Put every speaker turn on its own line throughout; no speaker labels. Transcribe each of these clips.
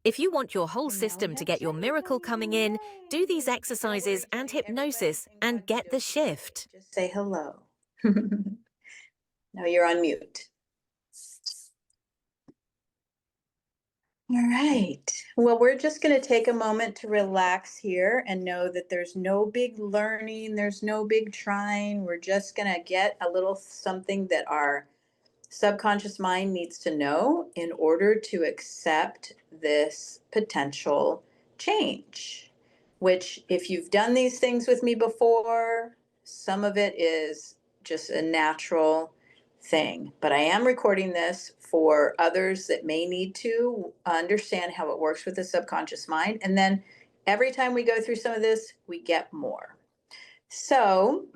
If you want your whole
And now we
system to
have
get your miracle
Jenny.
coming in, do these
Yay! No
exercises
worries,
and
Jenny. Everybody
hypnosis
can go
and
ahead and
get
do
the
it too.
shift.
Just say hello. Now you're on mute. All right. Well, we're just going to take a moment to relax here and know that there's no big learning, there's no big trying. We're just going to get a little something that our subconscious mind needs to know in order to accept this potential change. Which, if you've done these things with me before, some of it is just a natural thing. But I am recording this for others that may need to understand how it works with the subconscious mind. And then every time we go through some of this, we get more. So,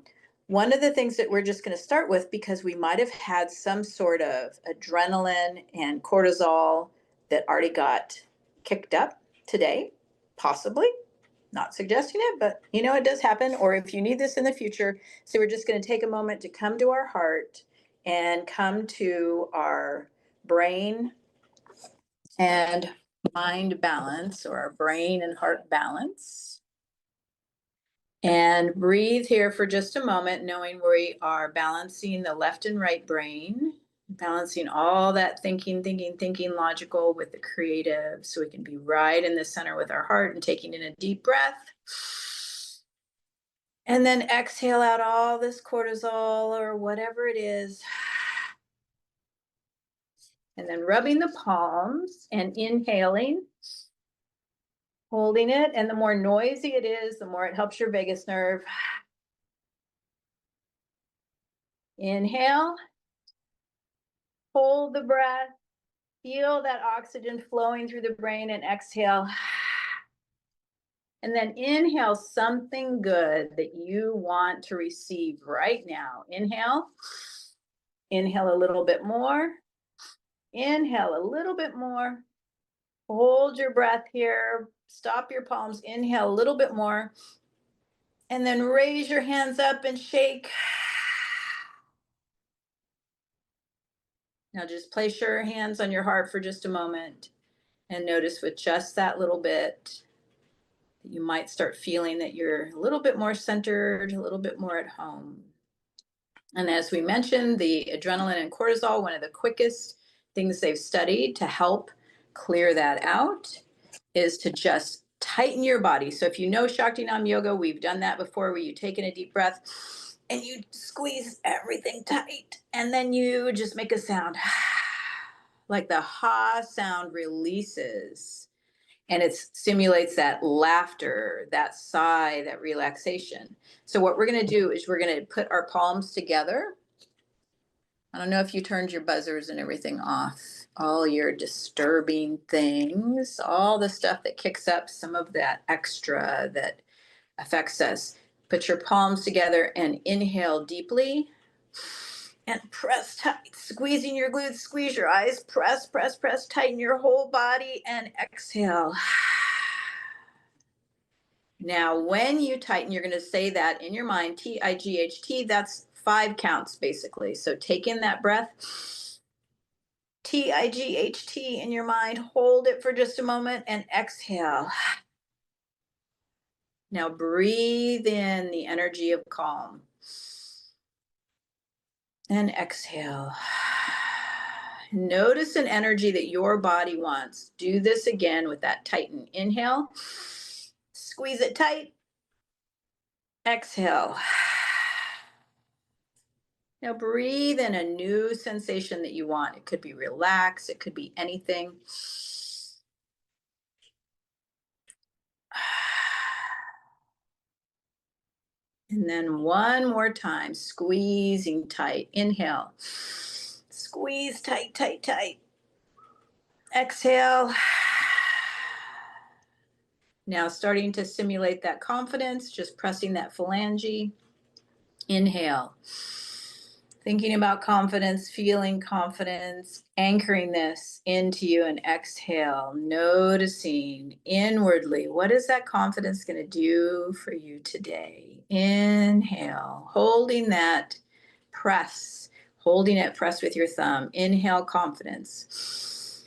one of the things that we're just going to start with, because we might have had some sort of adrenaline and cortisol that already got kicked up today, possibly, not suggesting it, but it does happen. Or if you need this in the future. So we're just going to take a moment to come to our heart and come to our brain and mind balance, or our brain and heart balance. And breathe here for just a moment, knowing we are balancing the left and right brain, balancing all that thinking, logical with the creative, so we can be right in the center with our heart and taking in a deep breath. And then exhale out all this cortisol or whatever it is. And then rubbing the palms and inhaling, holding it. And the more noisy it is, the more it helps your vagus nerve. Inhale, hold the breath, feel that oxygen flowing through the brain, and exhale. And then inhale something good that you want to receive right now. Inhale. Inhale a little bit more. Inhale a little bit more. Hold your breath here. Stop your palms. Inhale a little bit more. And then raise your hands up and shake. Now just place your hands on your heart for just a moment and notice with just that little bit that you might start feeling that you're a little bit more centered, a little bit more at home. And as we mentioned, the adrenaline and cortisol, one of the quickest things they've studied to help clear that out is to just tighten your body. So if you know Shakti Nam Yoga, we've done that before, where you take in a deep breath and you squeeze everything tight, and then you just make a sound like the ha sound releases, and it simulates that laughter, that sigh, that relaxation. So what we're going to do is we're going to put our palms together. I don't know if you turned your buzzers and everything off, all your disturbing things, all the stuff that kicks up some of that extra that affects us. Put your palms together and inhale deeply and press tight, squeezing your glutes, squeeze your eyes, press, press, press, tighten your whole body, and exhale. Now, when you tighten, you're going to say that in your mind, T-I-G-H-T, that's 5 counts basically. So take in that breath, T-I-G-H-T in your mind, hold it for just a moment, and exhale. Now breathe in the energy of calm. And exhale. Notice an energy that your body wants. Do this again with that tighten. Inhale, squeeze it tight. Exhale. Now breathe in a new sensation that you want. It could be relax, it could be anything. And then one more time, squeezing tight. Inhale. Squeeze tight, tight, tight. Exhale. Now starting to simulate that confidence, just pressing that phalange. Inhale. Thinking about confidence, feeling confidence, anchoring this into you, and exhale, noticing inwardly, what is that confidence going to do for you today? Inhale, holding that press, holding it pressed with your thumb. Inhale, confidence.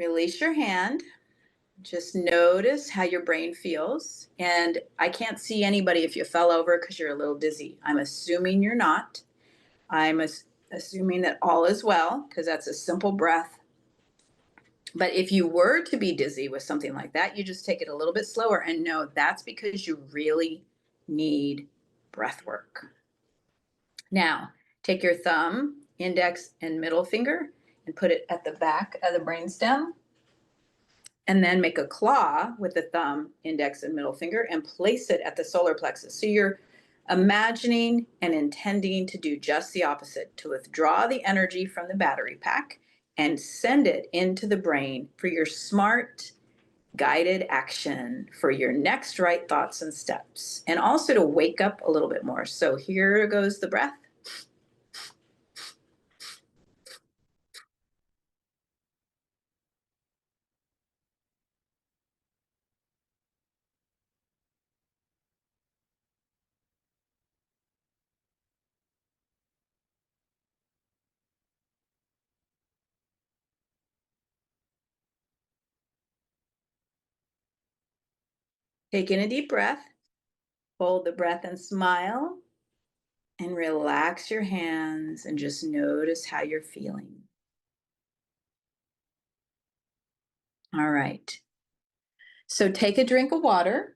Release your hand. Just notice how your brain feels. And I can't see anybody if you fell over because you're a little dizzy. I'm assuming you're not. I'm assuming that all is well because that's a simple breath. But if you were to be dizzy with something like that, you just take it a little bit slower and know that's because you really need breath work. Now, take your thumb, index, and middle finger and put it at the back of the brainstem. And then make a claw with the thumb, index, and middle finger and place it at the solar plexus. So you're imagining and intending to do just the opposite, to withdraw the energy from the battery pack and send it into the brain for your smart, guided action for your next right thoughts and steps, and also to wake up a little bit more. So here goes the breath. Take in a deep breath, hold the breath and smile, and relax your hands and just notice how you're feeling. All right. So take a drink of water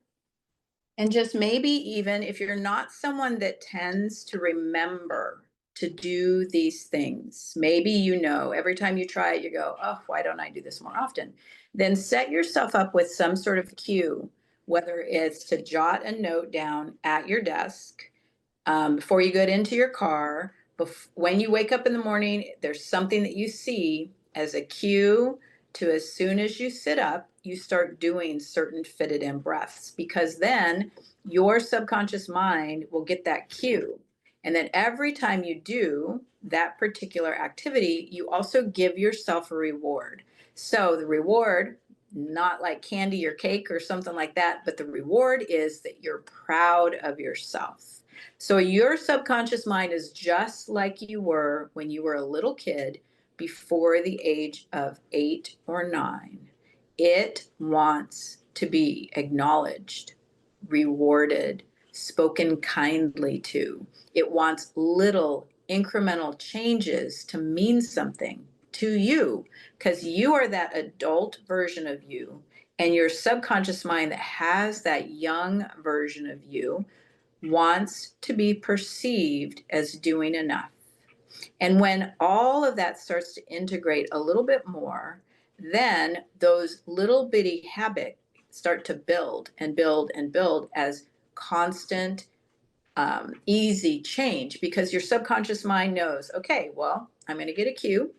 and just maybe even if you're not someone that tends to remember to do these things, maybe you know every time you try it, you go, oh, why don't I do this more often? Then set yourself up with some sort of cue, whether it's to jot a note down at your desk before you get into your car, when you wake up in the morning, there's something that you see as a cue to as soon as you sit up, you start doing certain fitted in breaths because then your subconscious mind will get that cue. And then every time you do that particular activity, you also give yourself a reward. So the reward, not like candy or cake or something like that, but the reward is that you're proud of yourself. So your subconscious mind is just like you were when you were a little kid before the age of 8 or 9. It wants to be acknowledged, rewarded, spoken kindly to. It wants little incremental changes to mean something to you because you are that adult version of you. And your subconscious mind that has that young version of you wants to be perceived as doing enough. And when all of that starts to integrate a little bit more, then those little bitty habits start to build and build and build as constant, easy change because your subconscious mind knows, okay, well, I'm going to get a cue.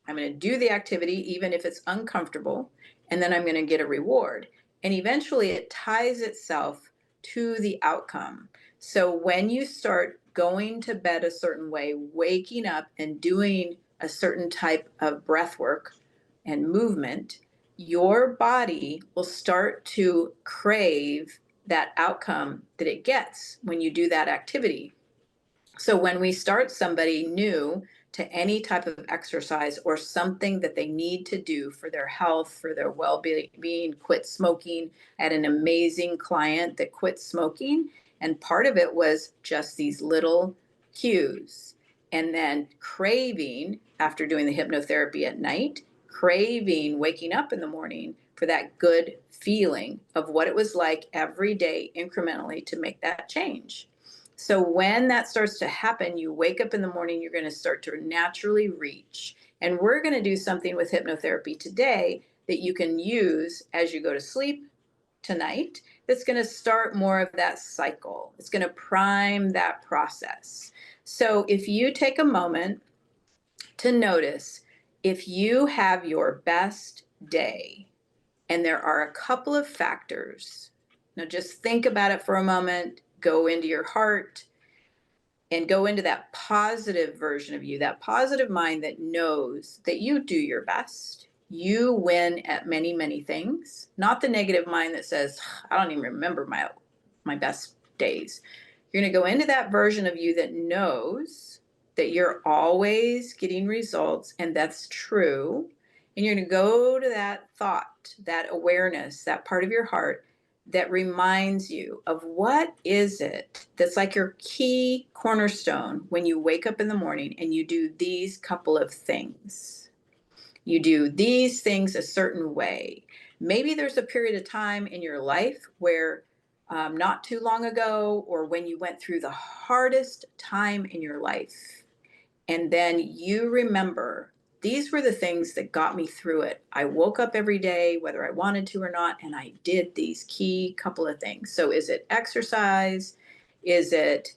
I'm going to do the activity, even if it's uncomfortable, and then I'm going to get a reward. And eventually it ties itself to the outcome. So when you start going to bed a certain way, waking up and doing a certain type of breath work and movement, your body will start to crave that outcome that it gets when you do that activity. So when we start somebody new to any type of exercise or something that they need to do for their health, for their well-being, quit smoking. I had an amazing client that quit smoking, and part of it was just these little cues. And then craving, after doing the hypnotherapy at night, craving waking up in the morning for that good feeling of what it was like every day incrementally to make that change. So when that starts to happen, you wake up in the morning, you're going to start to naturally reach. And we're going to do something with hypnotherapy today that you can use as you go to sleep tonight. That's going to start more of that cycle. It's going to prime that process. So if you take a moment to notice if you have your best day, and there are a couple of factors. Now just think about it for a moment, go into your heart, and go into that positive version of you, that positive mind that knows that you do your best. You win at many, many things, not the negative mind that says, I don't even remember my best days. You're going to go into that version of you that knows that you're always getting results, and that's true. And you're going to go to that thought, that awareness, that part of your heart that reminds you of what is it that's like your key cornerstone when you wake up in the morning and you do these couple of things. You do these things a certain way. Maybe there's a period of time in your life where not too long ago, or when you went through the hardest time in your life, and then you remember, these were the things that got me through it. I woke up every day, whether I wanted to or not, and I did these key couple of things. So is it exercise? Is it,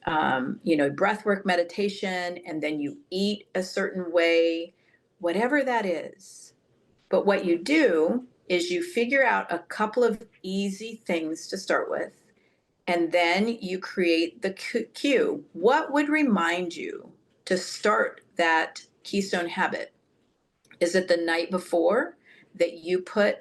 breathwork, meditation, and then you eat a certain way? Whatever that is. But what you do is you figure out a couple of easy things to start with, and then you create the cue. What would remind you to start that keystone habit? Is it the night before that you put,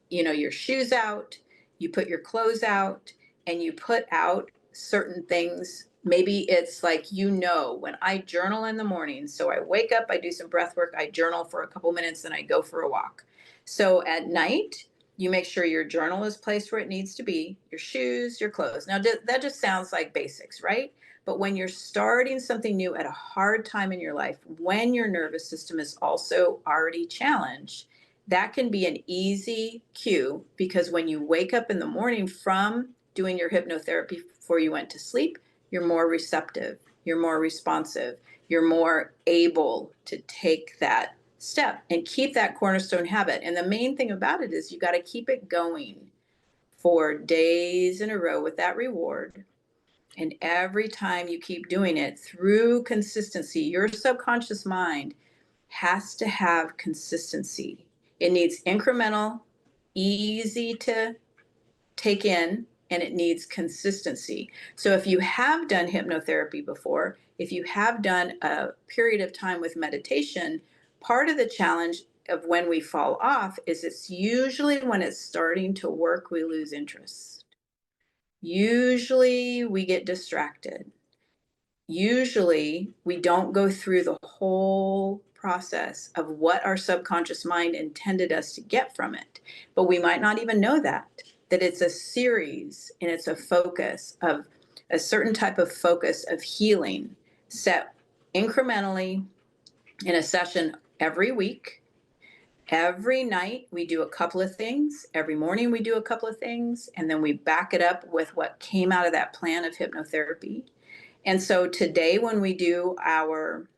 your shoes out, you put your clothes out, and you put out certain things? Maybe it's like, when I journal in the morning, so I wake up, I do some breath work, I journal for a couple minutes, then I go for a walk. So at night, you make sure your journal is placed where it needs to be, your shoes, your clothes. Now, that just sounds like basics, right? But when you're starting something new at a hard time in your life, when your nervous system is also already challenged, that can be an easy cue, because when you wake up in the morning from doing your hypnotherapy before you went to sleep, you're more receptive, you're more responsive, you're more able to take that step and keep that cornerstone habit. And the main thing about it is you got to keep it going for days in a row with that reward. And every time you keep doing it through consistency, your subconscious mind has to have consistency. It needs incremental, easy to take in, and it needs consistency. So if you have done hypnotherapy before, if you have done a period of time with meditation, part of the challenge of when we fall off is it's usually when it's starting to work, we lose interest. Usually we get distracted. Usually we don't go through the whole process of what our subconscious mind intended us to get from it. But we might not even know that it's a series and it's a focus of a certain type of focus of healing set incrementally in a session every week. Every night we do a couple of things. Every morning we do a couple of things. And then we back it up with what came out of that plan of hypnotherapy. And so today, when we do our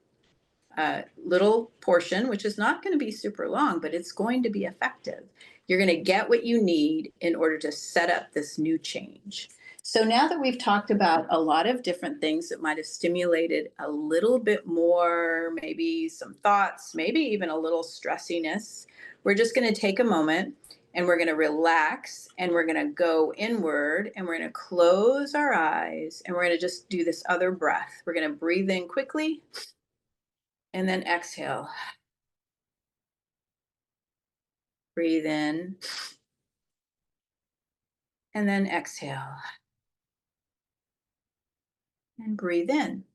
little portion, which is not going to be super long, but it's going to be effective, you're going to get what you need in order to set up this new change. So now that we've talked about a lot of different things that might have stimulated a little bit more, maybe some thoughts, maybe even a little stressiness, we're just going to take a moment and we're going to relax and we're going to go inward and we're going to close our eyes and we're going to just do this other breath. We're going to breathe in quickly and then exhale. Breathe in and then exhale. And breathe in.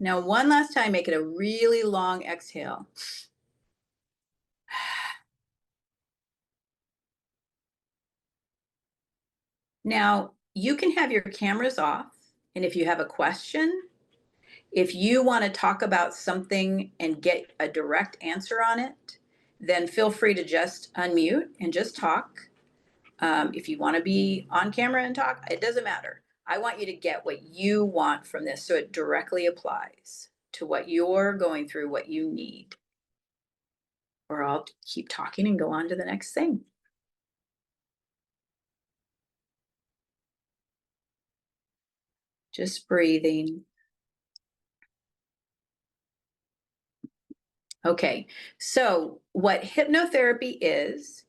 Now, one last time, make it a really long exhale. Now, you can have your cameras off, and if you have a question, if you want to talk about something and get a direct answer on it, then feel free to just unmute and just talk. If you want to be on camera and talk, it doesn't matter. I want you to get what you want from this so it directly applies to what you're going through, what you need. Or I'll keep talking and go on to the next thing. Just breathing. Okay, so what hypnotherapy is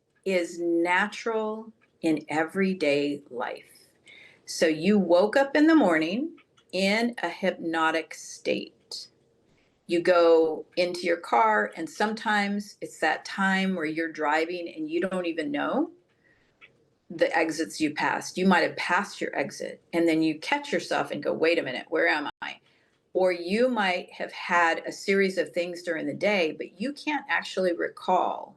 natural in everyday life. So you woke up in the morning in a hypnotic state. You go into your car, and sometimes it's that time where you're driving and you don't even know the exits you passed. You might have passed your exit, and then you catch yourself and go, wait a minute, where am I? or you might have had a series of things during the day, but you can't actually recall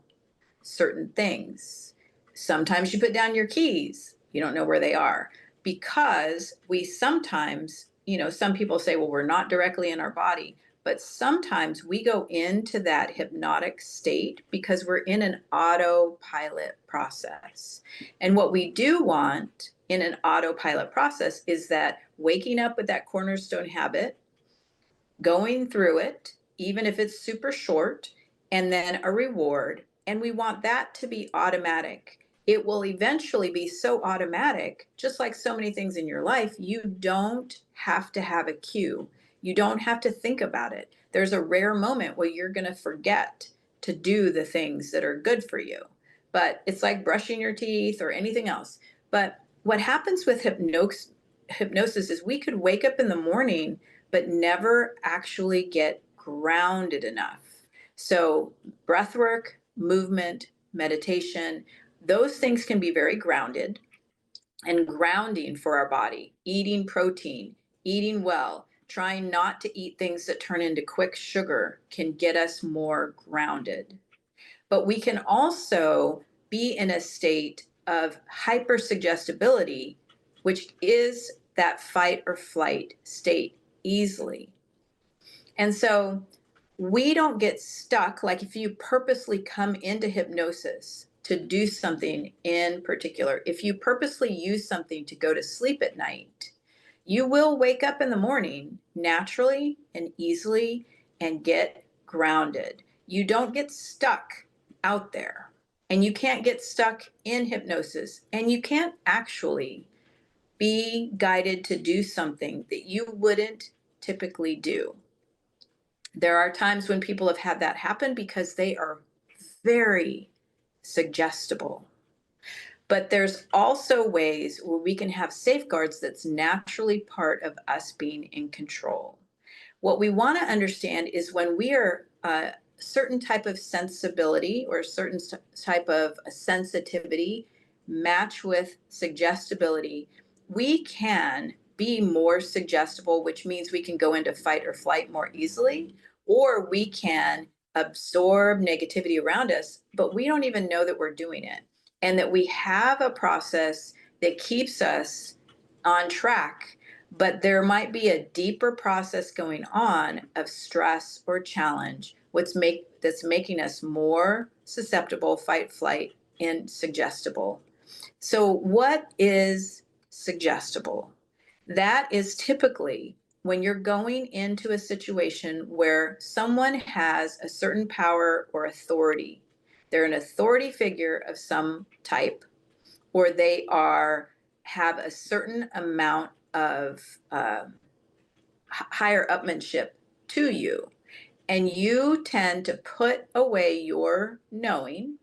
certain things. Sometimes you put down your keys, you don't know where they are, because we sometimes, some people say, well, we're not directly in our body, but sometimes we go into that hypnotic state because we're in an autopilot process. And what we do want in an autopilot process is that waking up with that cornerstone habit, going through it, even if it's super short, and then a reward. And we want that to be automatic. It will eventually be so automatic, just like so many things in your life, you don't have to have a cue. You don't have to think about it. There's a rare moment where you're going to forget to do the things that are good for you. But it's like brushing your teeth or anything else. But what happens with hypnosis is we could wake up in the morning but never actually get grounded enough. So, breath work, movement, meditation, those things can be very grounded and grounding for our body. Eating protein, eating well, trying not to eat things that turn into quick sugar can get us more grounded. But we can also be in a state of hypersuggestibility, which is that fight or flight state easily. And so we don't get stuck. Like if you purposely come into hypnosis to do something in particular, if you purposely use something to go to sleep at night, you will wake up in the morning naturally and easily and get grounded. You don't get stuck out there, and you can't get stuck in hypnosis, and you can't actually be guided to do something that you wouldn't typically do. There are times when people have had that happen because they are very suggestible. But there's also ways where we can have safeguards that's naturally part of us being in control. What we want to understand is when we are a certain type of sensibility or a certain type of a sensitivity match with suggestibility, we can be more suggestible, which means we can go into fight or flight more easily, or we can absorb negativity around us, but we don't even know that we're doing it. And that we have a process that keeps us on track, but there might be a deeper process going on of stress or challenge that's making us more susceptible, fight, flight, and suggestible. So what is suggestible? That is typically when you're going into a situation where someone has a certain power or authority. They're an authority figure of some type, or they have a certain amount of higher upmanship to you, and you tend to put away your knowing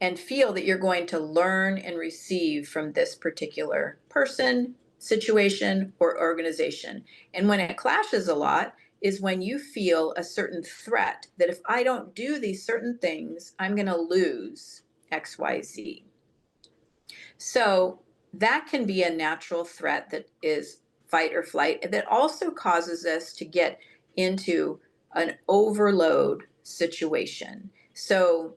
and feel that you're going to learn and receive from this particular person, situation, or organization. And when it clashes a lot is when you feel a certain threat that if I don't do these certain things, I'm going to lose XYZ. So that can be a natural threat that is fight or flight that also causes us to get into an overload situation. So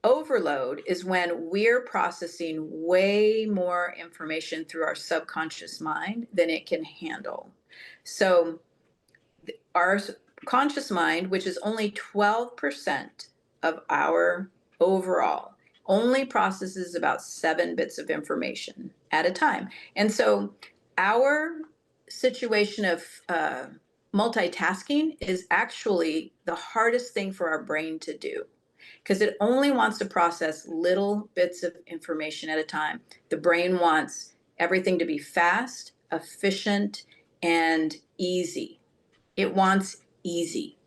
overload is when we're processing way more information through our subconscious mind than it can handle. So our conscious mind, which is only 12% of our overall, only processes about 7 bits of information at a time. And so our situation of multitasking is actually the hardest thing for our brain to do because it only wants to process little bits of information at a time. The brain wants everything to be fast, efficient, and easy. It wants easy.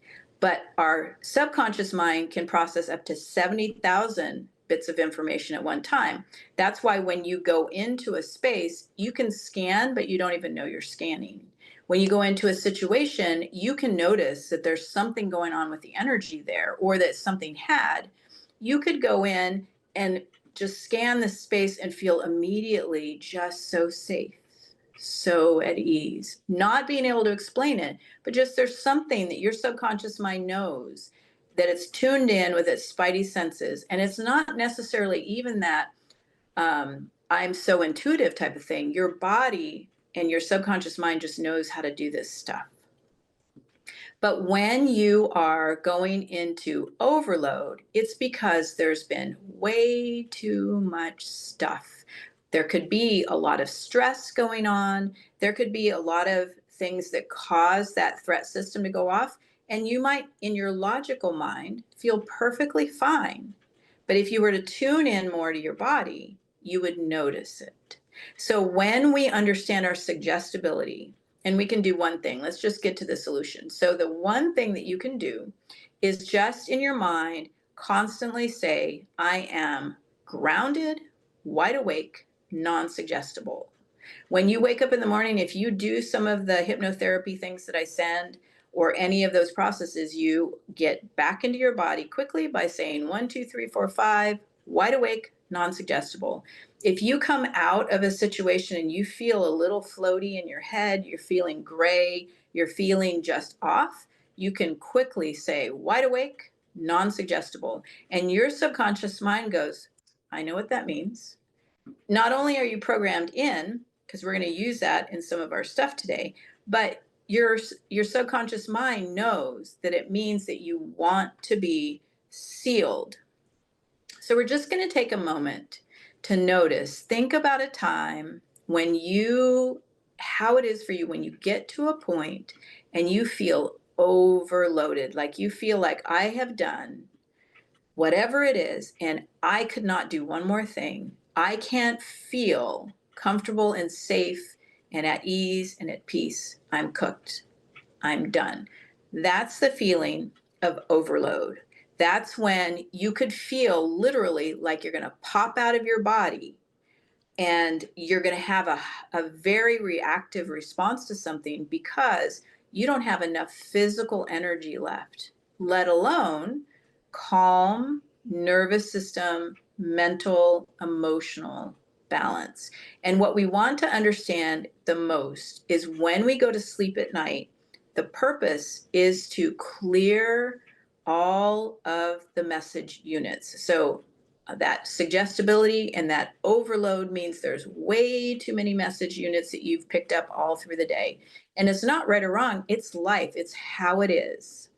But our subconscious mind can process up to 70,000 bits of information at one time. That's why when you go into a space, you can scan, but you don't even know you're scanning. When you go into a situation, you can notice that there's something going on with the energy there or that something had. You could go in and just scan the space and feel immediately just so safe. so at ease. Not being able to explain it, but just there's something that your subconscious mind knows, that it's tuned in with its spidey senses. And it's not necessarily even that I'm so intuitive type of thing. Your body and your subconscious mind just knows how to do this stuff. But when you are going into overload, it's because there's been way too much stuff. There could be a lot of stress going on. There could be a lot of things that cause that threat system to go off. And you might, in your logical mind, feel perfectly fine. But if you were to tune in more to your body, you would notice it. So when we understand our suggestibility, and we can do one thing. Let's just get to the solution. So the one thing that you can do is just in your mind constantly say, I am grounded, wide awake, non-suggestible. When you wake up in the morning, if you do some of the hypnotherapy things that I send or any of those processes, you get back into your body quickly by saying 1, 2, 3, 4, 5, wide awake, non-suggestible. If you come out of a situation and you feel a little floaty in your head, you're feeling gray, you're feeling just off, you can quickly say wide awake, non-suggestible. And your subconscious mind goes, I know what that means. Not only are you programmed in, because we're going to use that in some of our stuff today, but your subconscious mind knows that it means that you want to be sealed. So we're just going to take a moment to notice, think about a time when how it is for you when you get to a point and you feel overloaded, like you feel like I have done whatever it is, and I could not do one more thing. I can't feel comfortable and safe and at ease and at peace. I'm cooked. I'm done. That's the feeling of overload. That's when you could feel literally like you're going to pop out of your body and you're going to have a very reactive response to something because you don't have enough physical energy left, let alone calm nervous system, mental, emotional balance. And what we want to understand the most is when we go to sleep at night, the purpose is to clear all of the message units. So that suggestibility and that overload means there's way too many message units that you've picked up all through the day. And it's not right or wrong, it's life, it's how it is.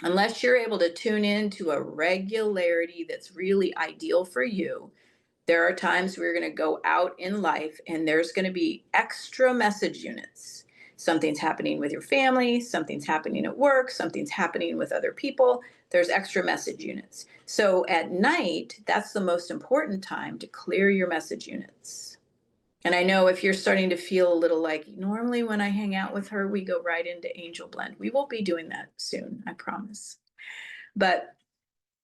Unless you're able to tune in to a regularity that's really ideal for you, there are times we're going to go out in life and there's going to be extra message units. Something's happening with your family, something's happening at work, something's happening with other people. There's extra message units. So at night, that's the most important time to clear your message units. And I know if you're starting to feel a little like, normally when I hang out with her, we go right into angel blend. We will be doing that soon, I promise. But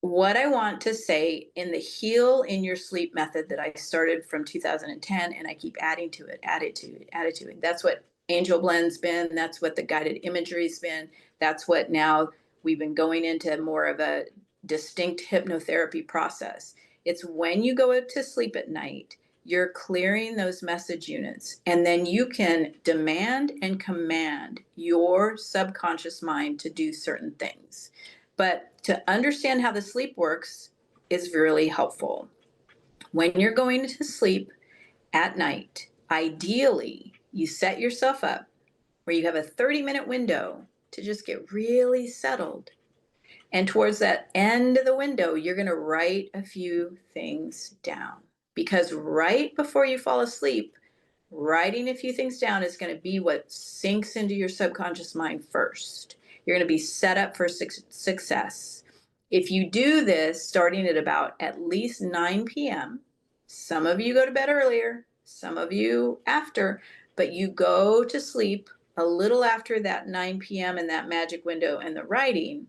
what I want to say in the heal in your sleep method that I started from 2010, and I keep adding to it, added to it, added to it. That's what angel blend's been. That's what the guided imagery's been. That's what now we've been going into more of a distinct hypnotherapy process. It's when you go to sleep at night, you're clearing those message units, and then you can demand and command your subconscious mind to do certain things. But to understand how the sleep works is really helpful. When you're going to sleep at night, ideally, you set yourself up where you have a 30-minute window to just get really settled. And towards that end of the window, you're going to write a few things down. Because right before you fall asleep, writing a few things down is going to be what sinks into your subconscious mind first. You're going to be set up for success. If you do this starting at about at least 9 p.m., some of you go to bed earlier, some of you after, but you go to sleep a little after that 9 p.m. and that magic window and the writing,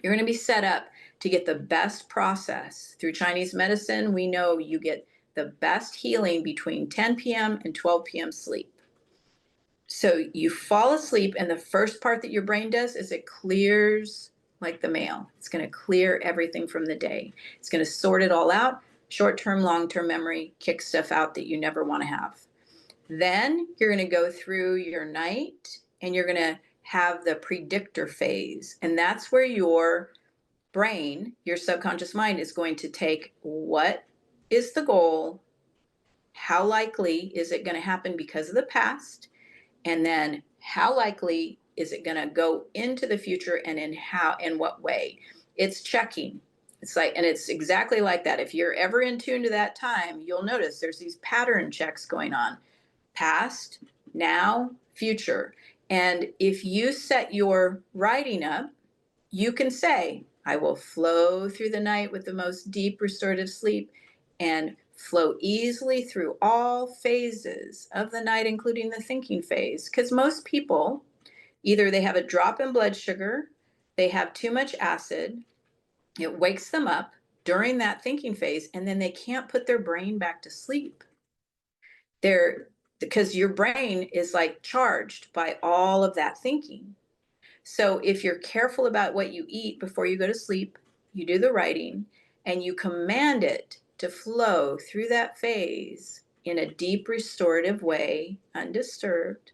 you're going to be set up to get the best process. Through Chinese medicine, we know you get the best healing between 10 p.m. and 12 p.m. sleep. So you fall asleep, and the first part that your brain does is it clears like the mail. It's going to clear everything from the day. It's going to sort it all out, short-term, long-term memory, kick stuff out that you never want to have. Then you're going to go through your night and you're going to have the predictor phase. And that's where your brain, your subconscious mind, is going to take what is the goal, how likely is it going to happen because of the past, and then how likely is it going to go into the future, and in what way. It's checking. It's like, and it's exactly like that. If you're ever in tune to that time, you'll notice there's these pattern checks going on: past, now, future. And if you set your writing up, you can say, I will flow through the night with the most deep restorative sleep and flow easily through all phases of the night, including the thinking phase. Because most people, either they have a drop in blood sugar, they have too much acid, it wakes them up during that thinking phase, and then they can't put their brain back to sleep. They're because your brain is like charged by all of that thinking. So if you're careful about what you eat before you go to sleep, you do the writing, and you command it to flow through that phase in a deep restorative way, undisturbed.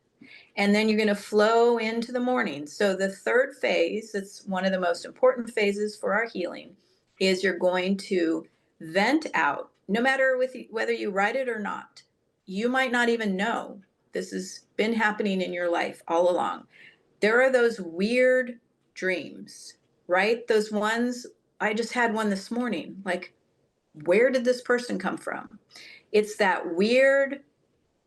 And then you're going to flow into the morning. So the third phase, that's one of the most important phases for our healing, is you're going to vent out, no matter whether you write it or not. You might not even know this has been happening in your life all along. There are those weird dreams, right? Those ones, I just had one this morning. Like, where did this person come from? It's that weird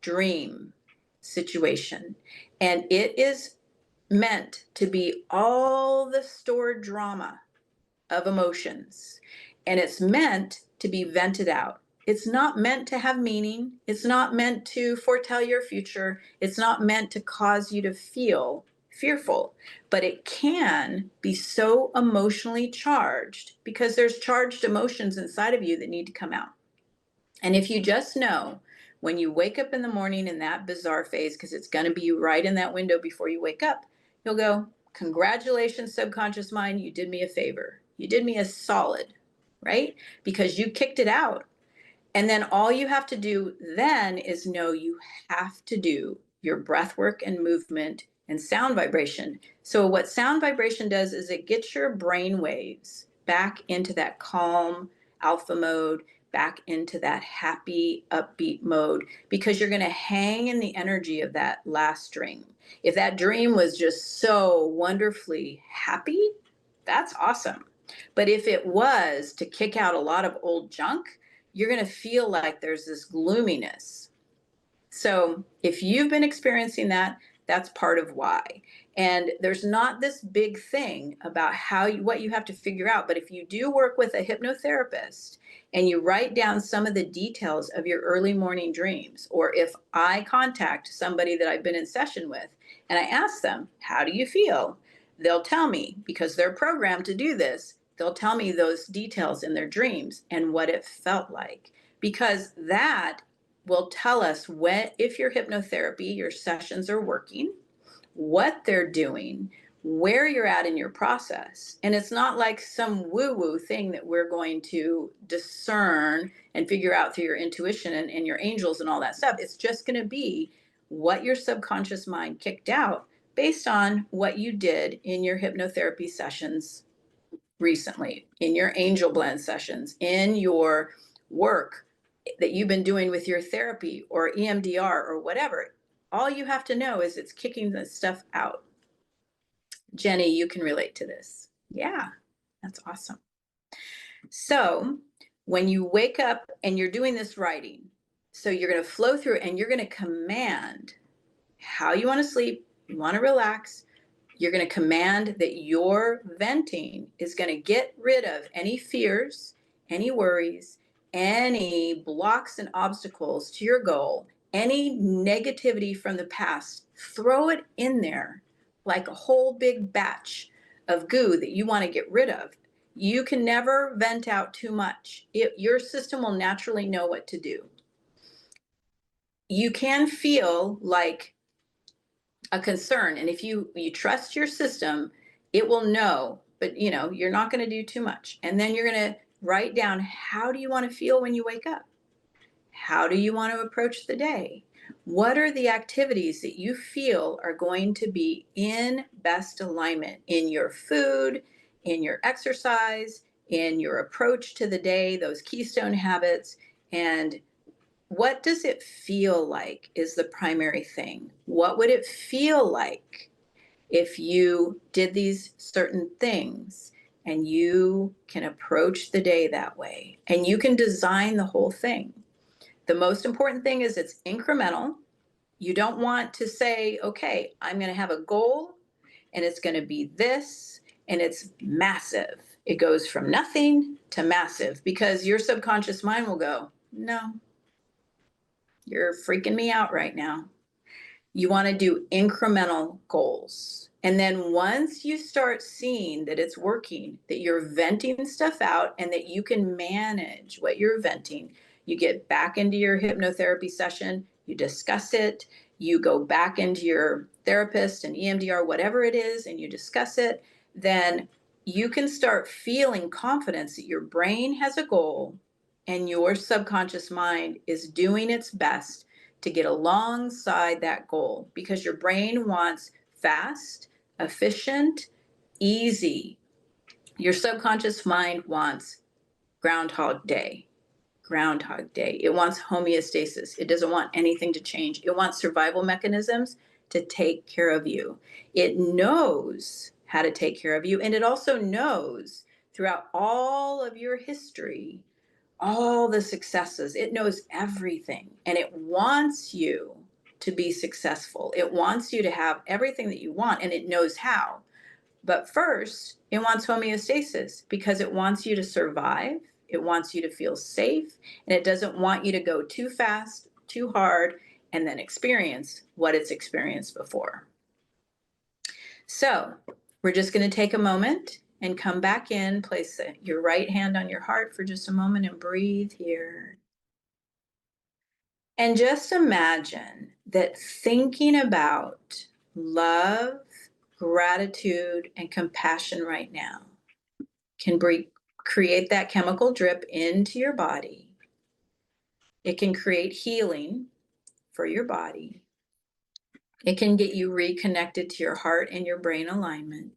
dream situation. And it is meant to be all the stored drama of emotions. And it's meant to be vented out. It's not meant to have meaning. It's not meant to foretell your future. It's not meant to cause you to feel fearful, but it can be so emotionally charged because there's charged emotions inside of you that need to come out. And if you just know when you wake up in the morning in that bizarre phase, because it's going to be right in that window before you wake up, you'll go, congratulations, subconscious mind, you did me a favor. You did me a solid, right? Because you kicked it out. And then all you have to do then is know you have to do your breath work and movement and sound vibration. So what sound vibration does is it gets your brain waves back into that calm alpha mode, back into that happy upbeat mode, because you're going to hang in the energy of that last dream. If that dream was just so wonderfully happy, that's awesome. But if it was to kick out a lot of old junk, you're going to feel like there's this gloominess. So if you've been experiencing that, that's part of why. And there's not this big thing about what you have to figure out. But if you do work with a hypnotherapist and you write down some of the details of your early morning dreams, or if I contact somebody that I've been in session with and I ask them, how do you feel? They'll tell me, because they're programmed to do this, they'll tell me those details in their dreams and what it felt like, because that will tell us if your hypnotherapy, your sessions are working, what they're doing, where you're at in your process. And it's not like some woo-woo thing that we're going to discern and figure out through your intuition and your angels and all that stuff. It's just going to be what your subconscious mind kicked out based on what you did in your hypnotherapy sessions recently, in your angel blend sessions, in your work that you've been doing with your therapy or EMDR or whatever. All you have to know is it's kicking the stuff out. Jenny, you can relate to this. Yeah, that's awesome. So when you wake up and you're doing this writing, so you're going to flow through and you're going to command how you want to sleep, you want to relax. You're going to command that your venting is going to get rid of any fears, any worries, any blocks and obstacles to your goal, any negativity from the past. Throw it in there like a whole big batch of goo that you want to get rid of. You can never vent out too much. Your system will naturally know what to do. You can feel like a concern, and if you trust your system, it will know, but you're not going to do too much. And then you're going to write down, how do you want to feel when you wake up? How do you want to approach the day? What are the activities that you feel are going to be in best alignment in your food, in your exercise, in your approach to the day, those keystone habits? And what does it feel like is the primary thing? What would it feel like if you did these certain things? And you can approach the day that way, and you can design the whole thing. The most important thing is it's incremental. You don't want to say, okay, I'm going to have a goal and it's going to be this and it's massive. It goes from nothing to massive because your subconscious mind will go, no, you're freaking me out right now. You want to do incremental goals. And then once you start seeing that it's working, that you're venting stuff out and that you can manage what you're venting, you get back into your hypnotherapy session, you discuss it, you go back into your therapist and EMDR, whatever it is, and you discuss it, then you can start feeling confidence that your brain has a goal and your subconscious mind is doing its best to get alongside that goal, because your brain wants fast, efficient, easy. Your subconscious mind wants Groundhog Day. Groundhog Day. It wants homeostasis. It doesn't want anything to change. It wants survival mechanisms to take care of you. It knows how to take care of you. And it also knows throughout all of your history, all the successes. It knows everything and it wants you to be successful. It wants you to have everything that you want and it knows how. But first, it wants homeostasis because it wants you to survive. It wants you to feel safe and it doesn't want you to go too fast, too hard, and then experience what it's experienced before. So we're just going to take a moment and come back in, place your right hand on your heart for just a moment and breathe here. And just imagine that thinking about love, gratitude, and compassion right now can create that chemical drip into your body. It can create healing for your body. It can get you reconnected to your heart and your brain alignment.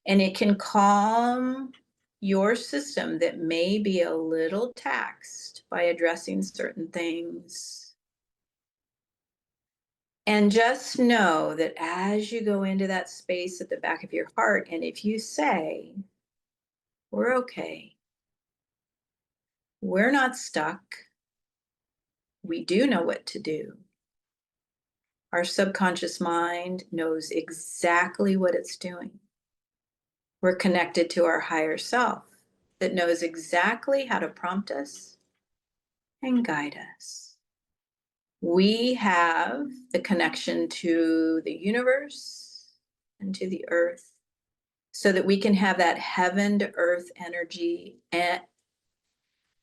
And it can calm your system that may be a little taxed by addressing certain things. And just know that as you go into that space at the back of your heart, and if you say, we're okay, we're not stuck, we do know what to do. Our subconscious mind knows exactly what it's doing. We're connected to our higher self that knows exactly how to prompt us and guide us. We have the connection to the universe and to the earth so that we can have that heaven to earth energy and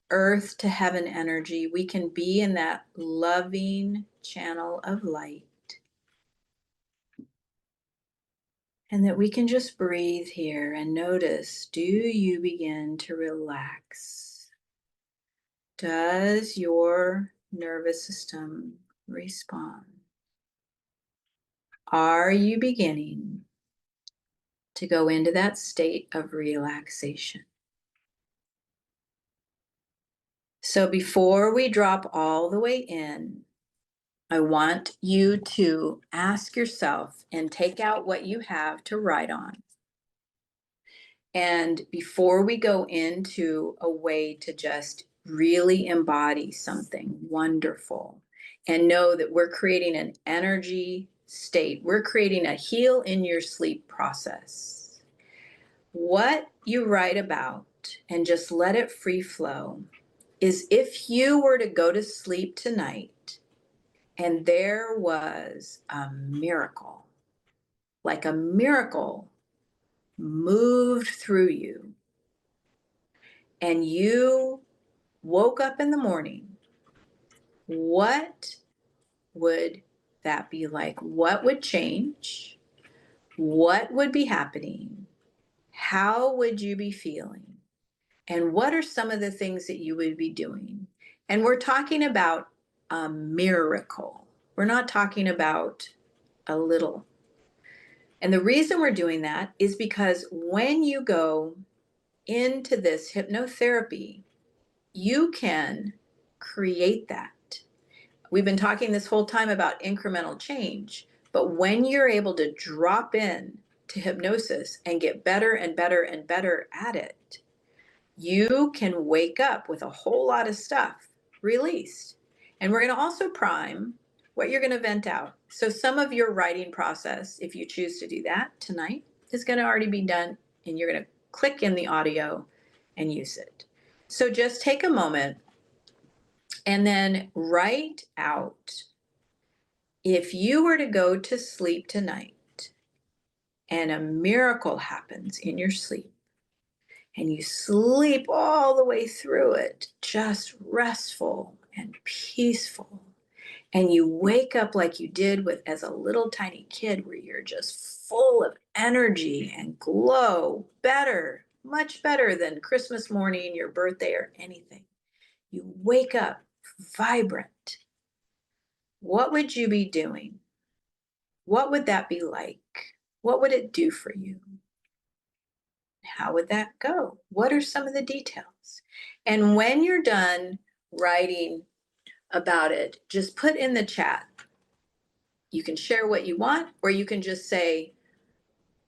earth to heaven energy. We can be in that loving channel of light. And that we can just breathe here and notice, do you begin to relax? Does your nervous system respond? Are you beginning to go into that state of relaxation? So before we drop all the way in, I want you to ask yourself and take out what you have to write on. And before we go into a way to just really embody something wonderful and know that we're creating an energy state, we're creating a heal in your sleep process. What you write about and just let it free flow is if you were to go to sleep tonight and there was a miracle, like a miracle moved through you, and you woke up in the morning, what would that be like? What would change? What would be happening? How would you be feeling? And what are some of the things that you would be doing? And we're talking about a miracle. We're not talking about a little. And the reason we're doing that is because when you go into this hypnotherapy, you can create that. We've been talking this whole time about incremental change, but when you're able to drop in to hypnosis and get better and better and better at it, you can wake up with a whole lot of stuff released. And we're going to also prime what you're going to vent out. So some of your writing process, if you choose to do that tonight, is going to already be done, and you're going to click in the audio and use it. So just take a moment and then write out, if you were to go to sleep tonight and a miracle happens in your sleep, and you sleep all the way through it, just restful and peaceful, and you wake up like you did with as a little tiny kid, where you're just full of energy and glow, better, much better than Christmas morning, your birthday, or anything. You wake up vibrant. What would you be doing? What would that be like? What would it do for you? How would that go? What are some of the details? And when you're done writing about it, just put in the chat. You can share what you want, or you can just say,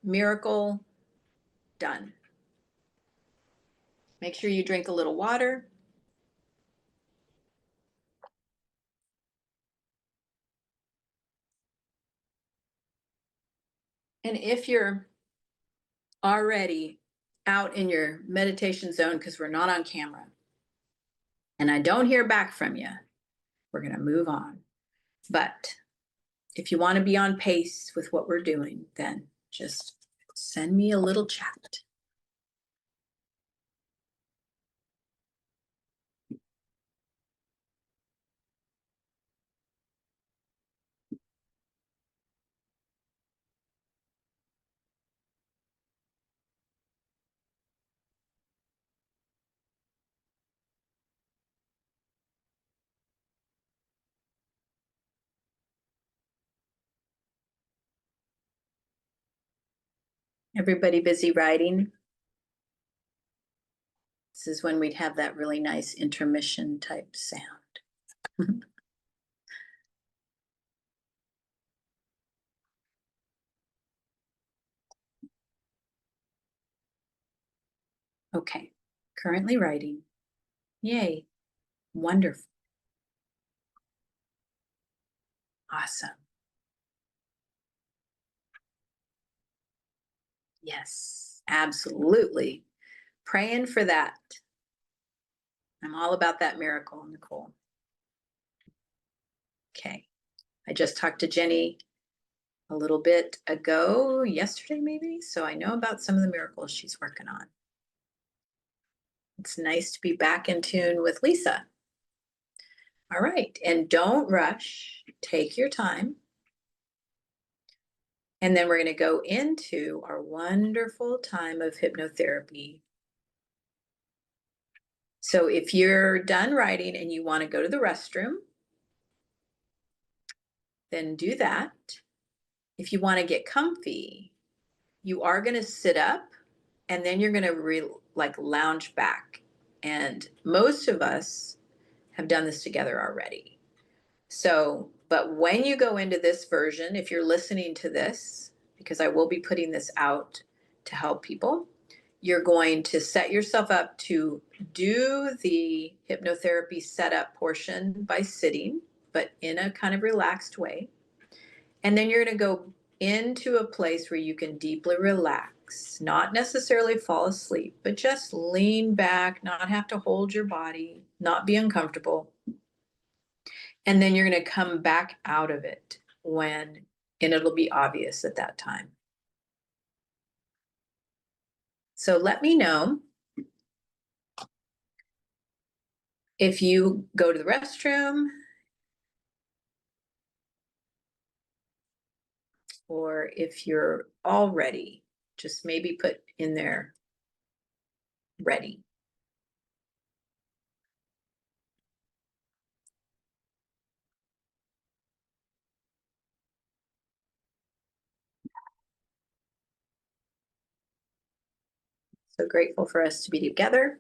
miracle done. Make sure you drink a little water. And if you're already out in your meditation zone, because we're not on camera, and I don't hear back from you, we're going to move on. But if you want to be on pace with what we're doing, then just send me a little chat. Everybody busy writing? This is when we'd have that really nice intermission type sound. Okay, currently writing. Yay, wonderful. Awesome. Yes, absolutely. Praying for that. I'm all about that miracle, Nicole. Okay, I just talked to Jenny a little bit ago, yesterday maybe, so I know about some of the miracles she's working on. It's nice to be back in tune with Lisa. All right, and don't rush, take your time. And then we're going to go into our wonderful time of hypnotherapy. So if you're done writing and you want to go to the restroom, then do that. If you want to get comfy, you are going to sit up, and then you're going to lounge back. And most of us have done this together already. So, but when you go into this version, if you're listening to this, because I will be putting this out to help people, you're going to set yourself up to do the hypnotherapy setup portion by sitting, but in a kind of relaxed way. And then you're going to go into a place where you can deeply relax, not necessarily fall asleep, but just lean back, not have to hold your body, not be uncomfortable. And then you're going to come back out of it and it'll be obvious at that time. So let me know if you go to the restroom, or if you're all ready, just maybe put in there ready. So grateful for us to be together.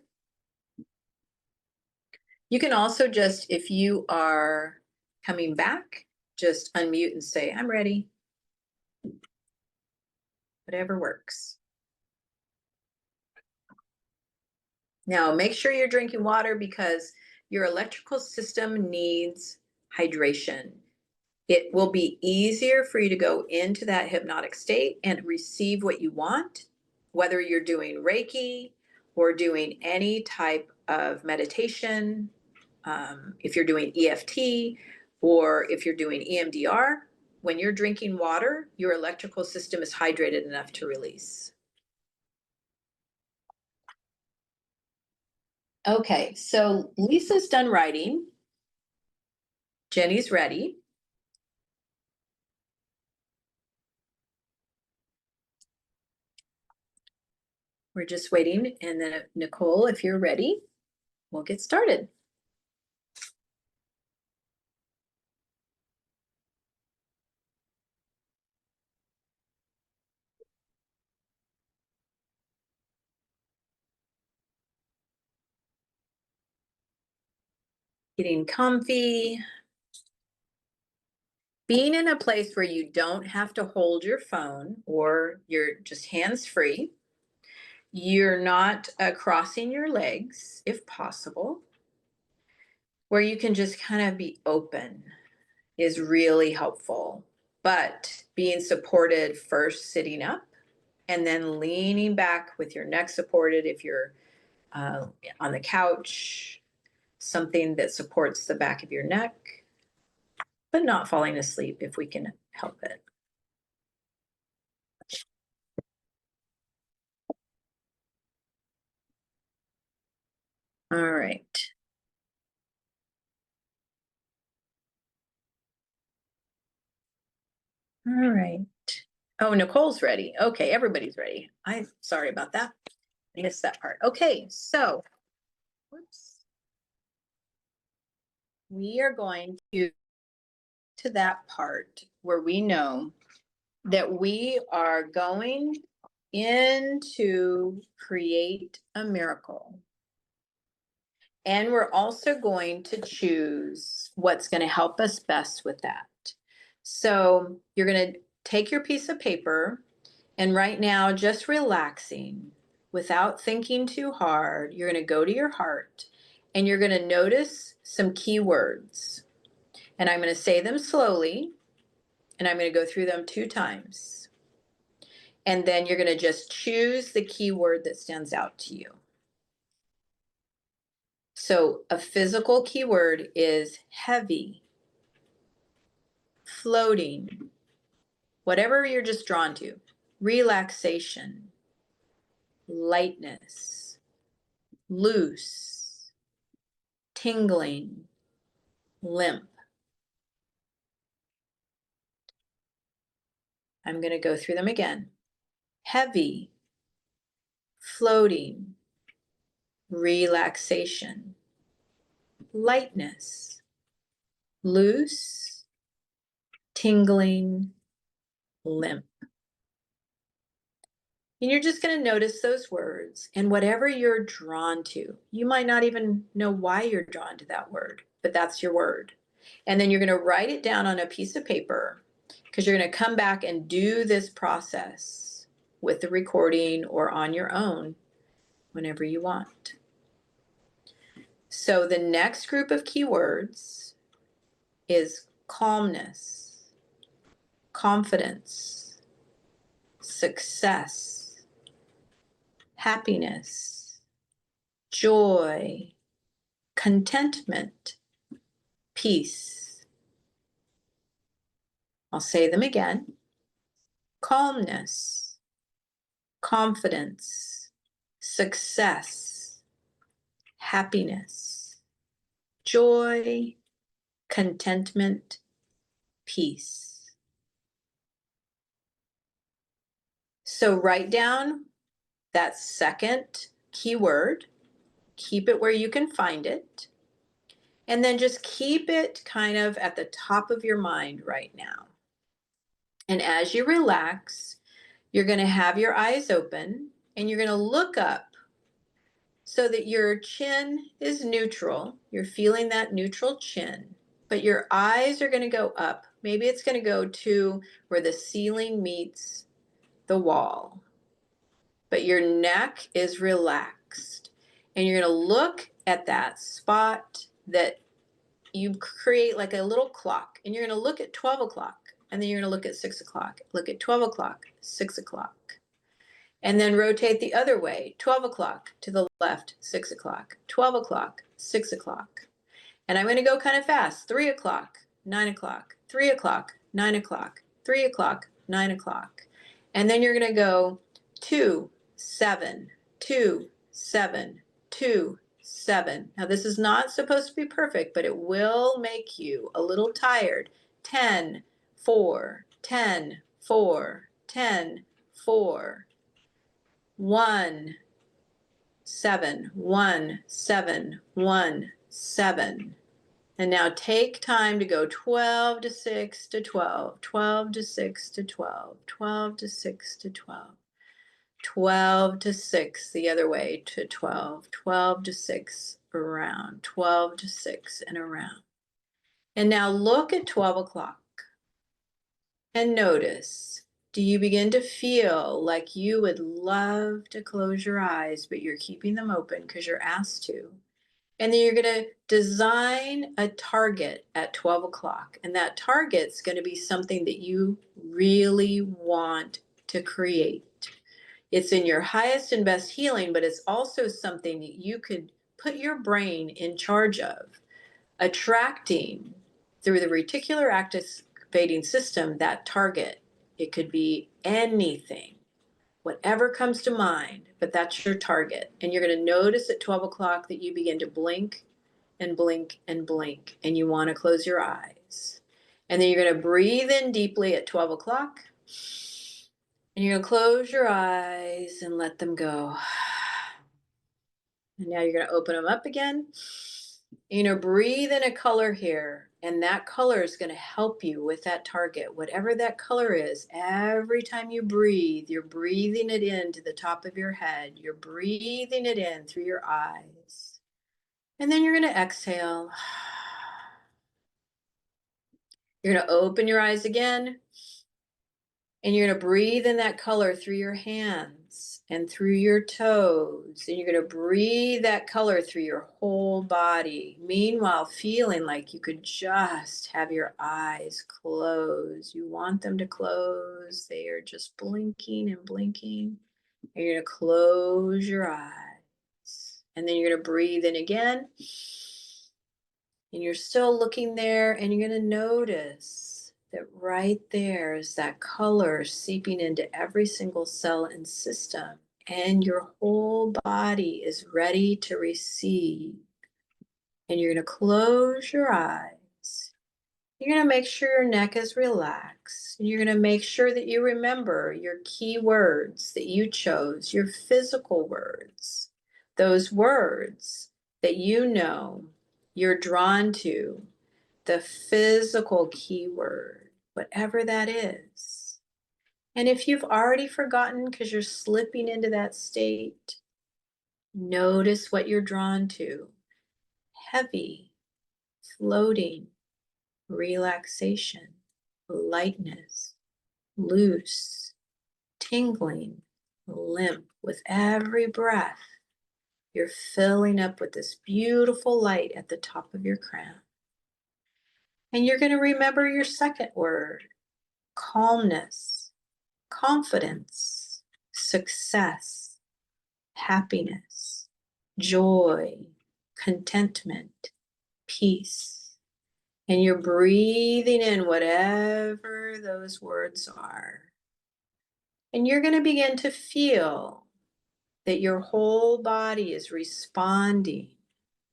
You can also just, if you are coming back, just unmute and say, I'm ready. Whatever works. Now, make sure you're drinking water because your electrical system needs hydration. It will be easier for you to go into that hypnotic state and receive what you want, whether you're doing Reiki or doing any type of meditation, if you're doing EFT or if you're doing EMDR. When you're drinking water, your electrical system is hydrated enough to release. Okay, so Lisa's done writing. Jenny's ready. We're just waiting. And then Nicole, if you're ready, we'll get started. Getting comfy. Being in a place where you don't have to hold your phone or you're just hands-free. You're not crossing your legs, if possible. Where you can just kind of be open is really helpful. But being supported first sitting up and then leaning back with your neck supported if you're on the couch, something that supports the back of your neck, but not falling asleep if we can help it. All right. All right. Oh, Nicole's ready. Okay, everybody's ready. I'm sorry about that. I missed that part. Okay, so whoops. We are going to that part where we know that we are going in to create a miracle. And we're also going to choose what's going to help us best with that. So you're going to take your piece of paper and right now, just relaxing without thinking too hard, you're going to go to your heart and you're going to notice some key words. And I'm going to say them slowly and I'm going to go through them 2 times. And then you're going to just choose the key word that stands out to you. So a physical keyword is heavy, floating, whatever you're just drawn to, relaxation, lightness, loose, tingling, limp. I'm going to go through them again. Heavy, floating, relaxation, lightness, loose, tingling, limp. And you're just going to notice those words and whatever you're drawn to. You might not even know why you're drawn to that word, but that's your word. And then you're going to write it down on a piece of paper because you're going to come back and do this process with the recording or on your own whenever you want. So the next group of keywords is calmness, confidence, success, happiness, joy, contentment, peace. I'll say them again. Calmness, confidence, success, happiness, joy, contentment, peace. So write down that second keyword, keep it where you can find it, and then just keep it kind of at the top of your mind right now. And as you relax, you're going to have your eyes open and you're going to look up so that your chin is neutral. You're feeling that neutral chin, but your eyes are going to go up. Maybe it's going to go to where the ceiling meets the wall, but your neck is relaxed. And you're going to look at that spot that you create like a little clock, and you're going to look at 12 o'clock, and then you're going to look at 6 o'clock, look at 12 o'clock, 6 o'clock. And then rotate the other way, 12 o'clock to the left, 6 o'clock, 12 o'clock, 6 o'clock. And I'm going to go kind of fast, 3 o'clock, 9 o'clock, 3 o'clock, 9 o'clock, 3 o'clock, 9 o'clock. And then you're going to go 2, 7, 2, 7, 2, 7. Now this is not supposed to be perfect, but it will make you a little tired. 10, 4, 10, 4, 10, 4. 1, 7, 1, 7, 1, 7. And now take time to go 12 to 6 to 12, 12 to 6 to 12, 12 to 6 to 12, 12 to 6 the other way to 12, 12 to 6 around, 12 to 6 and around. And now look at 12 o'clock and notice, do you begin to feel like you would love to close your eyes, but you're keeping them open because you're asked to? And then you're going to design a target at 12 o'clock. And that target's going to be something that you really want to create. It's in your highest and best healing, but it's also something that you could put your brain in charge of, attracting through the reticular activating system that target. It could be anything, whatever comes to mind, but that's your target. And you're going to notice at 12 o'clock that you begin to blink and blink and blink, and you want to close your eyes. And then you're going to breathe in deeply at 12 o'clock, and you're going to close your eyes and let them go. And now you're going to open them up again. Breathe in a color here, and that color is going to help you with that target, whatever that color is. Every time you breathe, you're breathing it into the top of your head. You're breathing it in through your eyes. And then you're going to exhale. You're going to open your eyes again, and you're going to breathe in that color through your hands and through your toes. And you're going to breathe that color through your whole body. Meanwhile, feeling like you could just have your eyes closed. You want them to close. They are just blinking and blinking. And you're going to close your eyes. And then you're going to breathe in again. And you're still looking there, and you're going to notice that right there is that color seeping into every single cell and system, and your whole body is ready to receive. And you're going to close your eyes. You're going to make sure your neck is relaxed. And you're going to make sure that you remember your key words that you chose, your physical words, those words that you know you're drawn to, the physical keyword, whatever that is. And if you've already forgotten because you're slipping into that state, notice what you're drawn to. Heavy, floating, relaxation, lightness, loose, tingling, limp. With every breath, you're filling up with this beautiful light at the top of your crown. And you're going to remember your second word, calmness, confidence, success, happiness, joy, contentment, peace. And you're breathing in whatever those words are. And you're going to begin to feel that your whole body is responding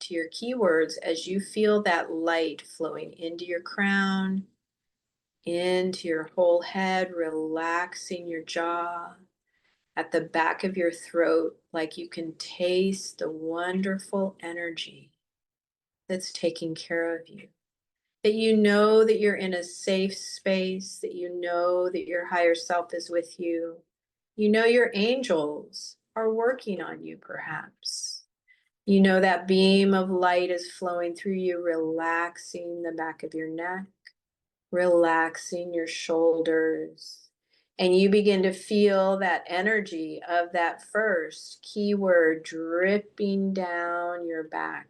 to your keywords as you feel that light flowing into your crown, into your whole head, relaxing your jaw, at the back of your throat, like you can taste the wonderful energy that's taking care of you. That you know that you're in a safe space, that you know that your higher self is with you. You know your angels are working on you, perhaps. You know that beam of light is flowing through you, relaxing the back of your neck, relaxing your shoulders. And you begin to feel that energy of that first keyword dripping down your back,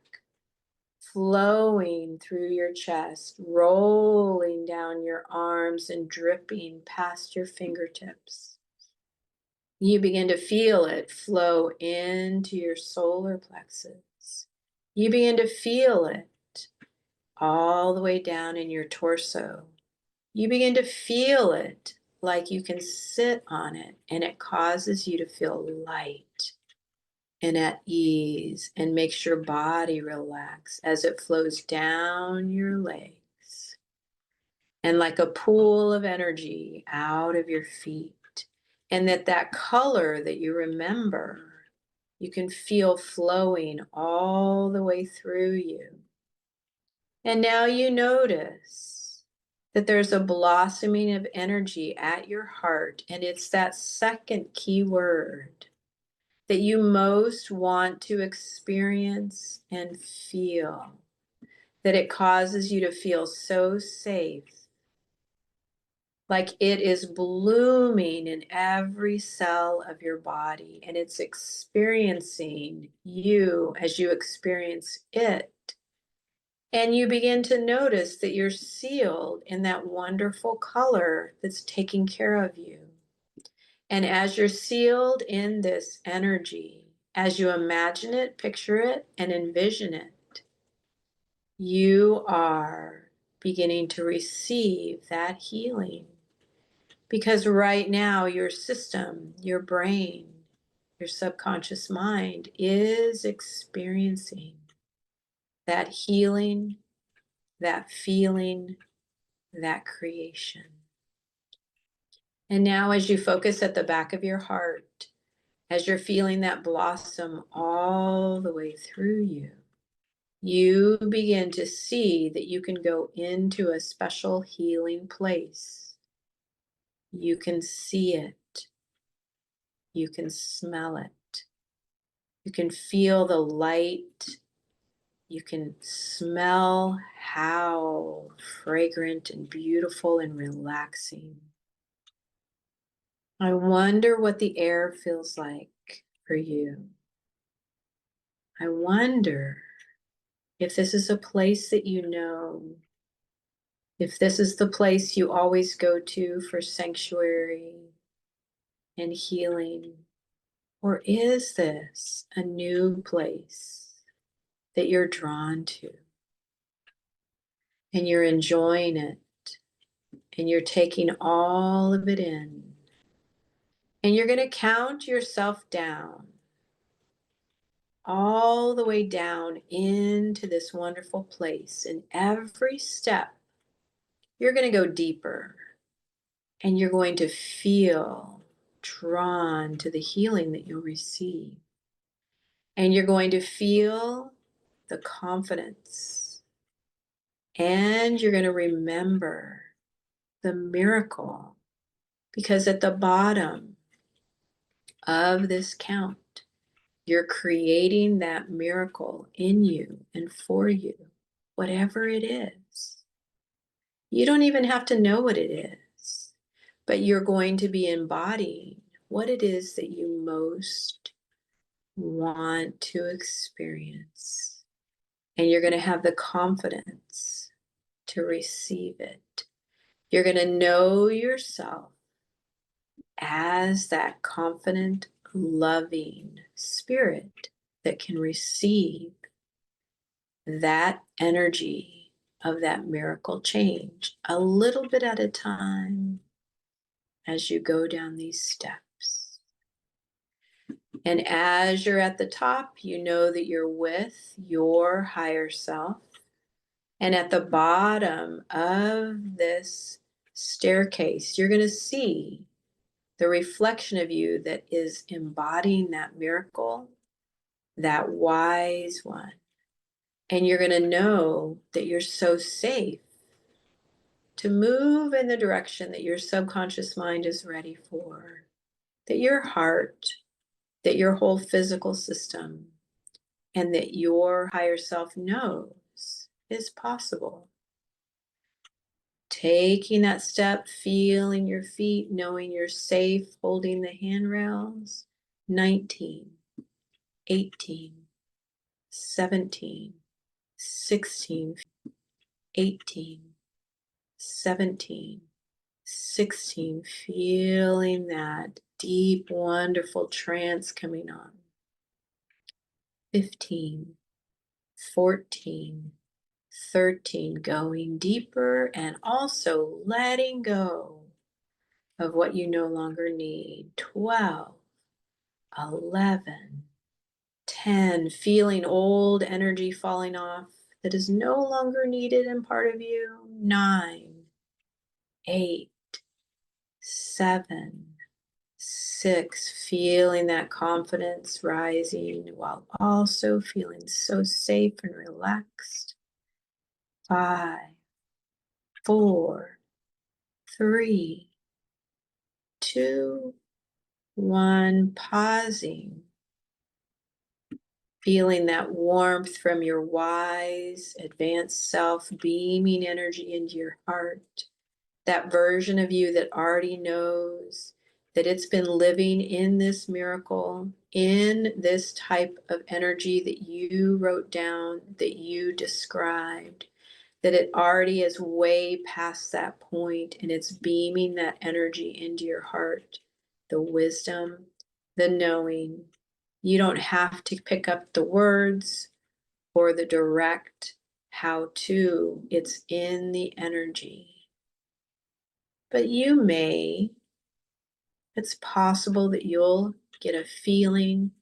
flowing through your chest, rolling down your arms and dripping past your fingertips. You begin to feel it flow into your solar plexus. You begin to feel it all the way down in your torso. You begin to feel it like you can sit on it, and it causes you to feel light and at ease, and makes your body relax as it flows down your legs and like a pool of energy out of your feet. And that color that you remember, you can feel flowing all the way through you. And now you notice that there's a blossoming of energy at your heart, and it's that second key word that you most want to experience and feel, that it causes you to feel so safe, like it is blooming in every cell of your body, and it's experiencing you as you experience it. And you begin to notice that you're sealed in that wonderful color that's taking care of you. And as you're sealed in this energy, as you imagine it, picture it, and envision it, you are beginning to receive that healing. Because right now, your system, your brain, your subconscious mind is experiencing that healing, that feeling, that creation. And now, as you focus at the back of your heart, as you're feeling that blossom all the way through you, you begin to see that you can go into a special healing place. You can see it. You can smell it. You can feel the light. You can smell how fragrant and beautiful and relaxing. I wonder what the air feels like for you. I wonder if this is a place that you know, if this is the place you always go to for sanctuary and healing, or is this a new place that you're drawn to and you're enjoying it and you're taking all of it in, and you're going to count yourself down all the way down into this wonderful place. And every step, you're going to go deeper, and you're going to feel drawn to the healing that you'll receive. And you're going to feel the confidence. And you're going to remember the miracle, because at the bottom of this count, you're creating that miracle in you and for you, whatever it is. You don't even have to know what it is, but you're going to be embodying what it is that you most want to experience. And you're going to have the confidence to receive it. You're going to know yourself as that confident, loving spirit that can receive that energy of that miracle change a little bit at a time as you go down these steps. And as you're at the top, you know that you're with your higher self. And at the bottom of this staircase, you're going to see the reflection of you that is embodying that miracle, that wise one. And you're going to know that you're so safe to move in the direction that your subconscious mind is ready for, that your heart that your whole physical system and that your higher self knows is possible. Taking that step, feeling your feet, knowing you're safe, holding the handrails. 19, 18, 17, 16, 18, 17, 16, feeling that deep, wonderful trance coming on. 15, 14, 13, going deeper and also letting go of what you no longer need. 12, 11, 10, feeling old energy falling off that is no longer needed and part of you. 9, 8, 7, 6, feeling that confidence rising while also feeling so safe and relaxed. 5, 4, 3, 2, 1, pausing. Feeling that warmth from your wise, advanced self beaming energy into your heart. That version of you that already knows that it's been living in this miracle, in this type of energy that you wrote down, that you described, that it already is way past that point and it's beaming that energy into your heart. The wisdom, the knowing. You don't have to pick up the words or the direct how to, it's in the energy. But it's possible that you'll get a feeling,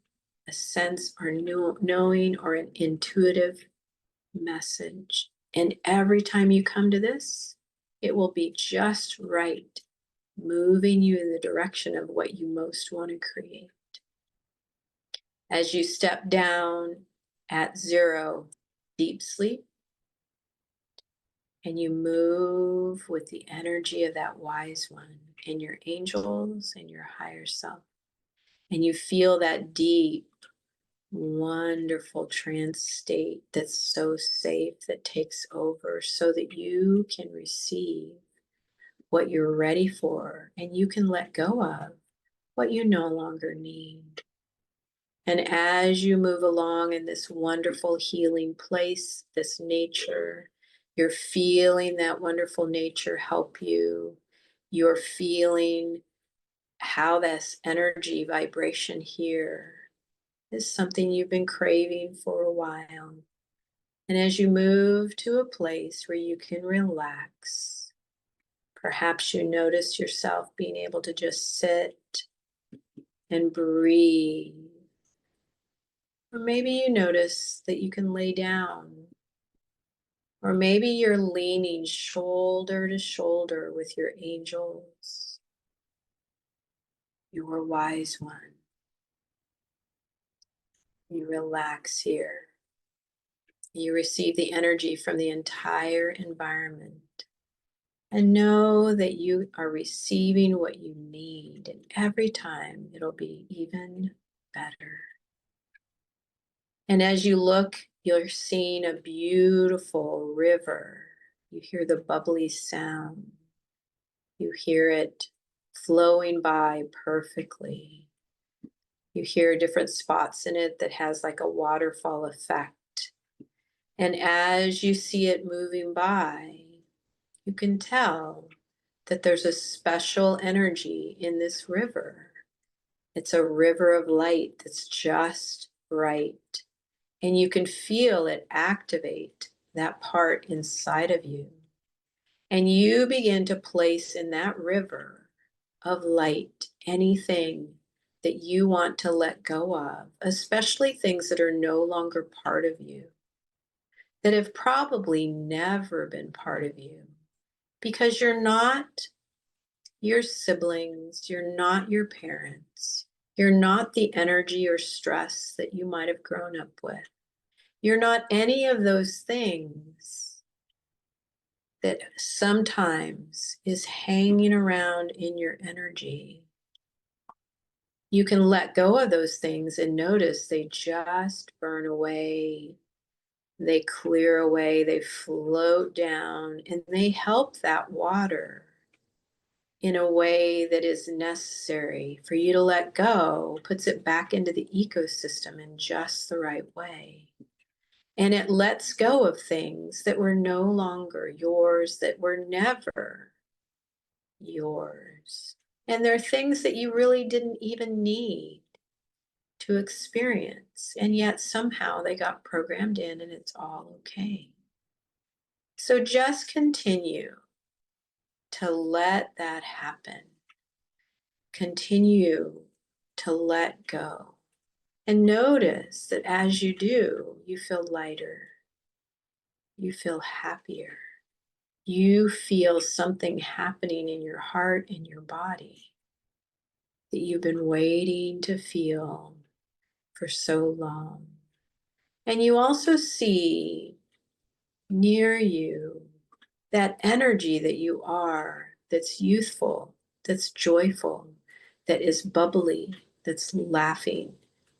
a sense, or knowing, or an intuitive message. And every time you come to this, it will be just right, moving you in the direction of what you most want to create. As you step down at 0, deep sleep, and you move with the energy of that wise one and your angels and your higher self. And you feel that deep, wonderful trance state that's so safe, that takes over so that you can receive what you're ready for and you can let go of what you no longer need. And as you move along in this wonderful healing place, this nature, you're feeling that wonderful nature help you. You're feeling how this energy vibration here is something you've been craving for a while. And as you move to a place where you can relax, perhaps you notice yourself being able to just sit and breathe. Or maybe you notice that you can lay down. Or maybe you're leaning shoulder to shoulder with your angels, your wise one. You relax here. You receive the energy from the entire environment. And know that you are receiving what you need. And every time it'll be even better. And as you look, you're seeing a beautiful river. You hear the bubbly sound. You hear it flowing by perfectly. You hear different spots in it that has like a waterfall effect. And as you see it moving by, you can tell that there's a special energy in this river. It's a river of light that's just right. And you can feel it activate that part inside of you. And you begin to place in that river of light anything that you want to let go of, especially things that are no longer part of you, that have probably never been part of you, because you're not your siblings, you're not your parents, you're not the energy or stress that you might have grown up with. You're not any of those things that sometimes is hanging around in your energy. You can let go of those things and notice they just burn away. They clear away, they float down, and they help that water in a way that is necessary for you to let go, puts it back into the ecosystem in just the right way. And it lets go of things that were no longer yours, that were never yours. And they're things that you really didn't even need to experience. And yet somehow they got programmed in and it's all okay. So just continue to let that happen. Continue to let go. And notice that as you do, you feel lighter. You feel happier. You feel something happening in your heart and your body that you've been waiting to feel for so long. And you also see near you that energy that you are, that's youthful, that's joyful, that is bubbly, that's laughing,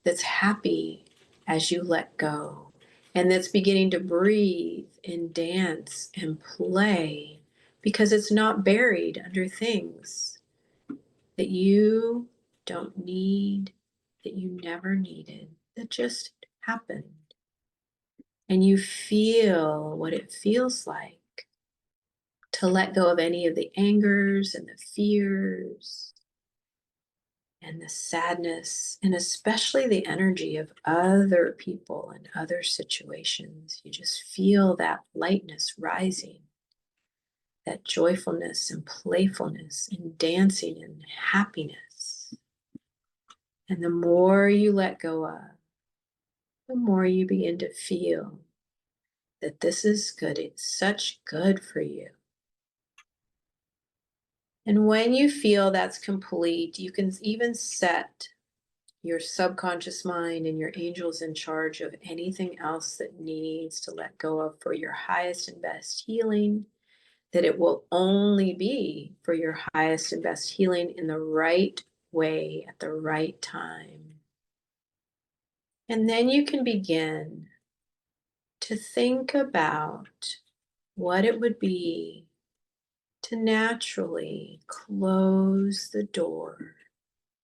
that's happy as you let go, and that's beginning to breathe and dance and play because it's not buried under things that you don't need, that you never needed, that just happened. And you feel what it feels like to let go of any of the angers and the fears and the sadness, and especially the energy of other people and other situations. You just feel that lightness rising, that joyfulness and playfulness and dancing and happiness. And the more you let go of, the more you begin to feel that this is good. It's such good for you. And when you feel that's complete, you can even set your subconscious mind and your angels in charge of anything else that needs to let go of for your highest and best healing, that it will only be for your highest and best healing in the right way at the right time. And then you can begin to think about what it would be to naturally close the door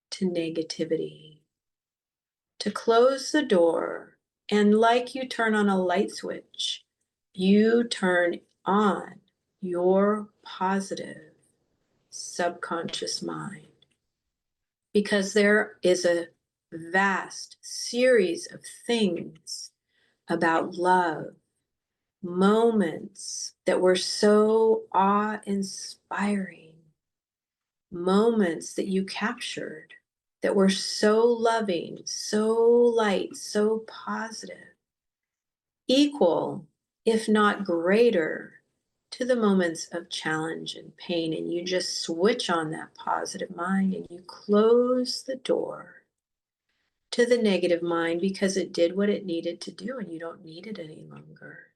to negativity, to close the door, and like you turn on a light switch, you turn on your positive subconscious mind. Because there is a vast series of things about love, moments that were so awe-inspiring, moments that you captured that were so loving, so light, so positive, equal, if not greater, to the moments of challenge and pain. And you just switch on that positive mind and you close the door to the negative mind because it did what it needed to do and you don't need it any longer.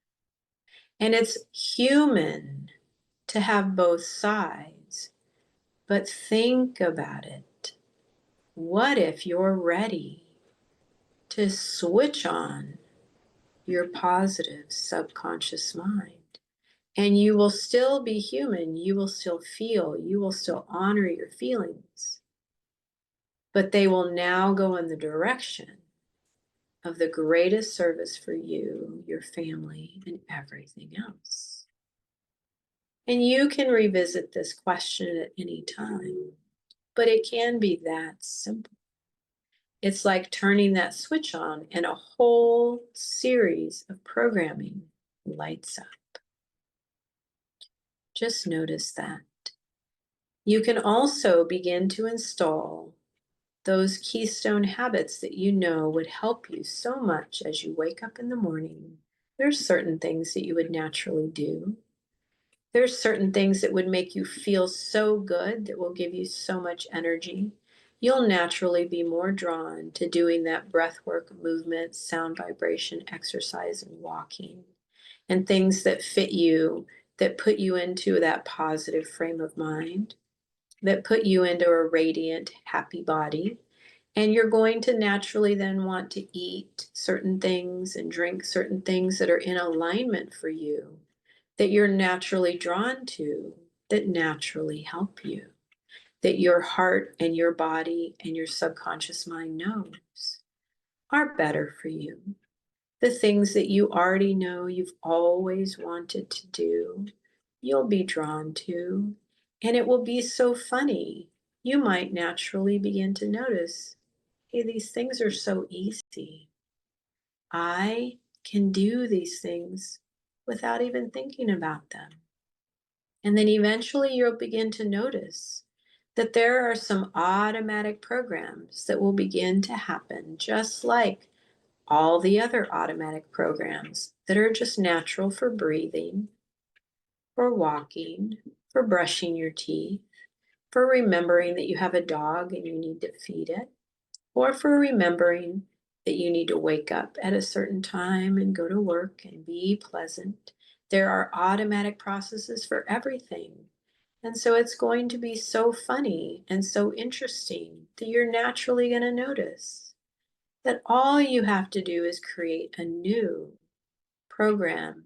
And it's human to have both sides, but think about it. What if you're ready to switch on your positive subconscious mind? And you will still be human, you will still feel, you will still honor your feelings, but they will now go in the direction of the greatest service for you, your family, and everything else. And you can revisit this question at any time, but it can be that simple. It's like turning that switch on and a whole series of programming lights up. Just notice that. You can also begin to install those keystone habits that you know would help you so much as you wake up in the morning. There's certain things that you would naturally do. There's certain things that would make you feel so good that will give you so much energy. You'll naturally be more drawn to doing that breathwork, movement, sound vibration, exercise, and walking, and things that fit you, that put you into that positive frame of mind, that put you into a radiant, happy body, And you're going to naturally then want to eat certain things and drink certain things that are in alignment for you, that you're naturally drawn to, that naturally help you, that your heart and your body and your subconscious mind knows are better for you. The things that you already know you've always wanted to do, you'll be drawn to. And it will be so funny. You might naturally begin to notice, hey, these things are so easy. I can do these things without even thinking about them. And then eventually you'll begin to notice that there are some automatic programs that will begin to happen, just like all the other automatic programs that are just natural for breathing, for walking, for brushing your teeth, for remembering that you have a dog and you need to feed it, or for remembering that you need to wake up at a certain time and go to work and be pleasant. There are automatic processes for everything. And so it's going to be so funny and so interesting that you're naturally going to notice that all you have to do is create a new program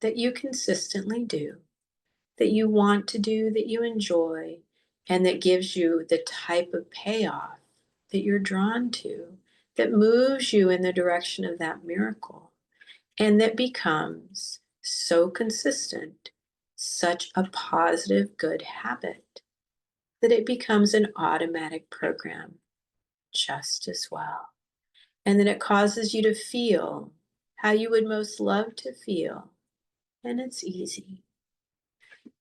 that you consistently do, that you want to do, that you enjoy, and that gives you the type of payoff that you're drawn to, that moves you in the direction of that miracle, and that becomes so consistent, such a positive, good habit, that it becomes an automatic program just as well. And then it causes you to feel how you would most love to feel. And it's easy.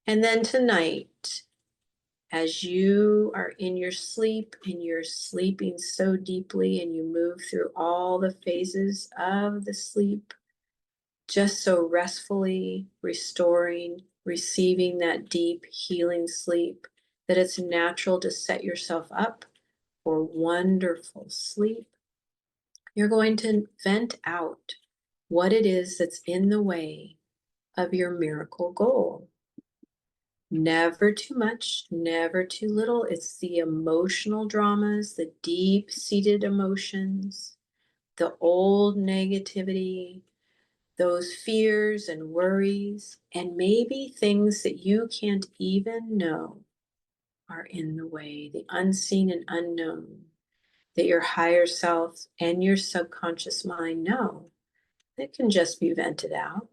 And then tonight, as you are in your sleep and you're sleeping so deeply and you move through all the phases of the sleep, just so restfully restoring, receiving that deep healing sleep, that it's natural to set yourself up for wonderful sleep. You're going to vent out what it is that's in the way of your miracle goal. Never too much, never too little. It's the emotional dramas, the deep seated emotions, the old negativity, those fears and worries, and maybe things that you can't even know are in the way, the unseen and unknown, that your higher self and your subconscious mind know, that can just be vented out.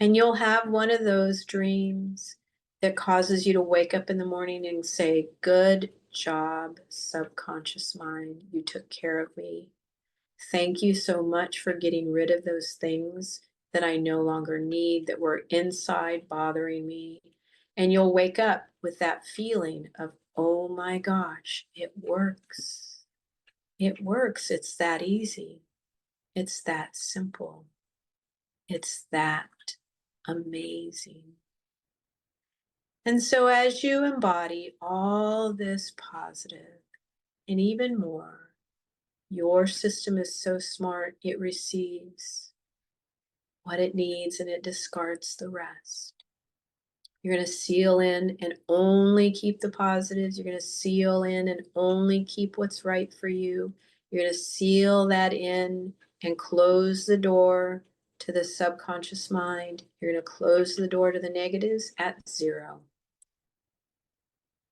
And you'll have one of those dreams that causes you to wake up in the morning and say, good job, subconscious mind. You took care of me. Thank you so much for getting rid of those things that I no longer need, that were inside bothering me. And you'll wake up with that feeling of, oh my gosh, it works. It works. It's that easy. It's that simple. It's that amazing. And so, as you embody all this positive and even more, your system is so smart, it receives what it needs and it discards the rest. You're going to seal in and only keep the positives. You're going to seal in and only keep what's right for you. You're going to seal that in and close the door to the subconscious mind. You're going to close the door to the negatives at 0.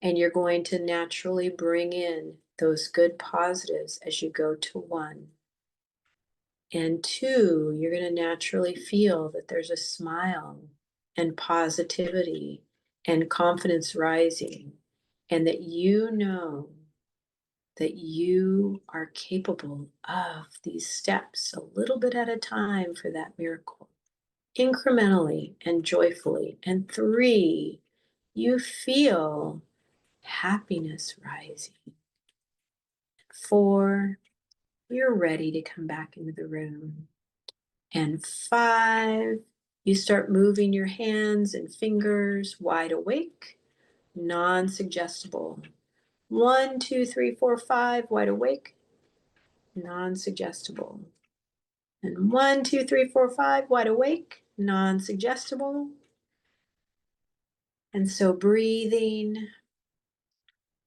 And you're going to naturally bring in those good positives as you go to 1. And 2, you're going to naturally feel that there's a smile and positivity and confidence rising, and that you know that you are capable of these steps a little bit at a time for that miracle, incrementally and joyfully. And 3, you feel happiness rising. 4, you're ready to come back into the room. And 5, you start moving your hands and fingers wide awake, non-suggestible. 1, 2, 3, 4, 5, wide awake, non-suggestible. And 1, 2, 3, 4, 5, wide awake, non-suggestible. And so breathing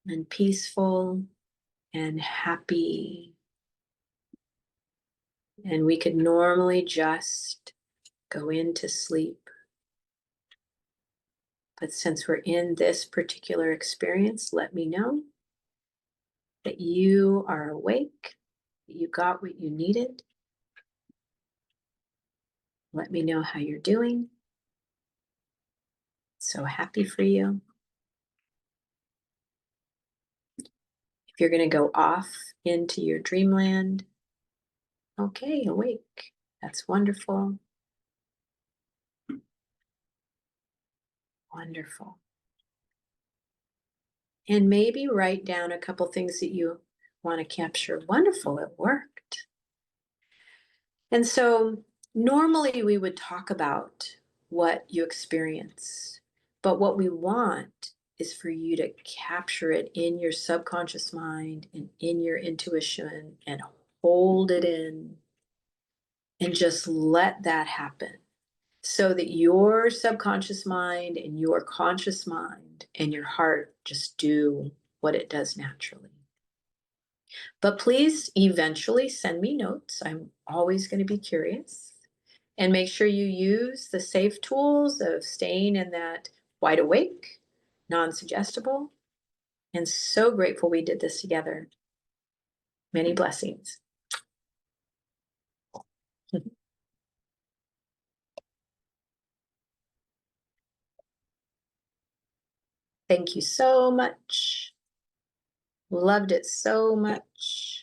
and peaceful
and happy. And we could normally just go into sleep. But since we're in this particular experience, let me know that you are awake, that you got what you needed. Let me know how you're doing. So happy for you. If you're going to go off into your dreamland, okay, awake. That's wonderful. Wonderful. And maybe write down a couple things that you want to capture. Wonderful, it worked. And so normally we would talk about what you experience, but what we want is for you to capture it in your subconscious mind and in your intuition and hold it in and just let that happen so that your subconscious mind and your conscious mind and your heart just do what it does naturally. But please eventually send me notes. I'm always going to be curious. And make sure you use the safe tools of staying in that wide awake, non-suggestible, and so grateful we did this together. Many blessings. Thank you so much. Loved it so much.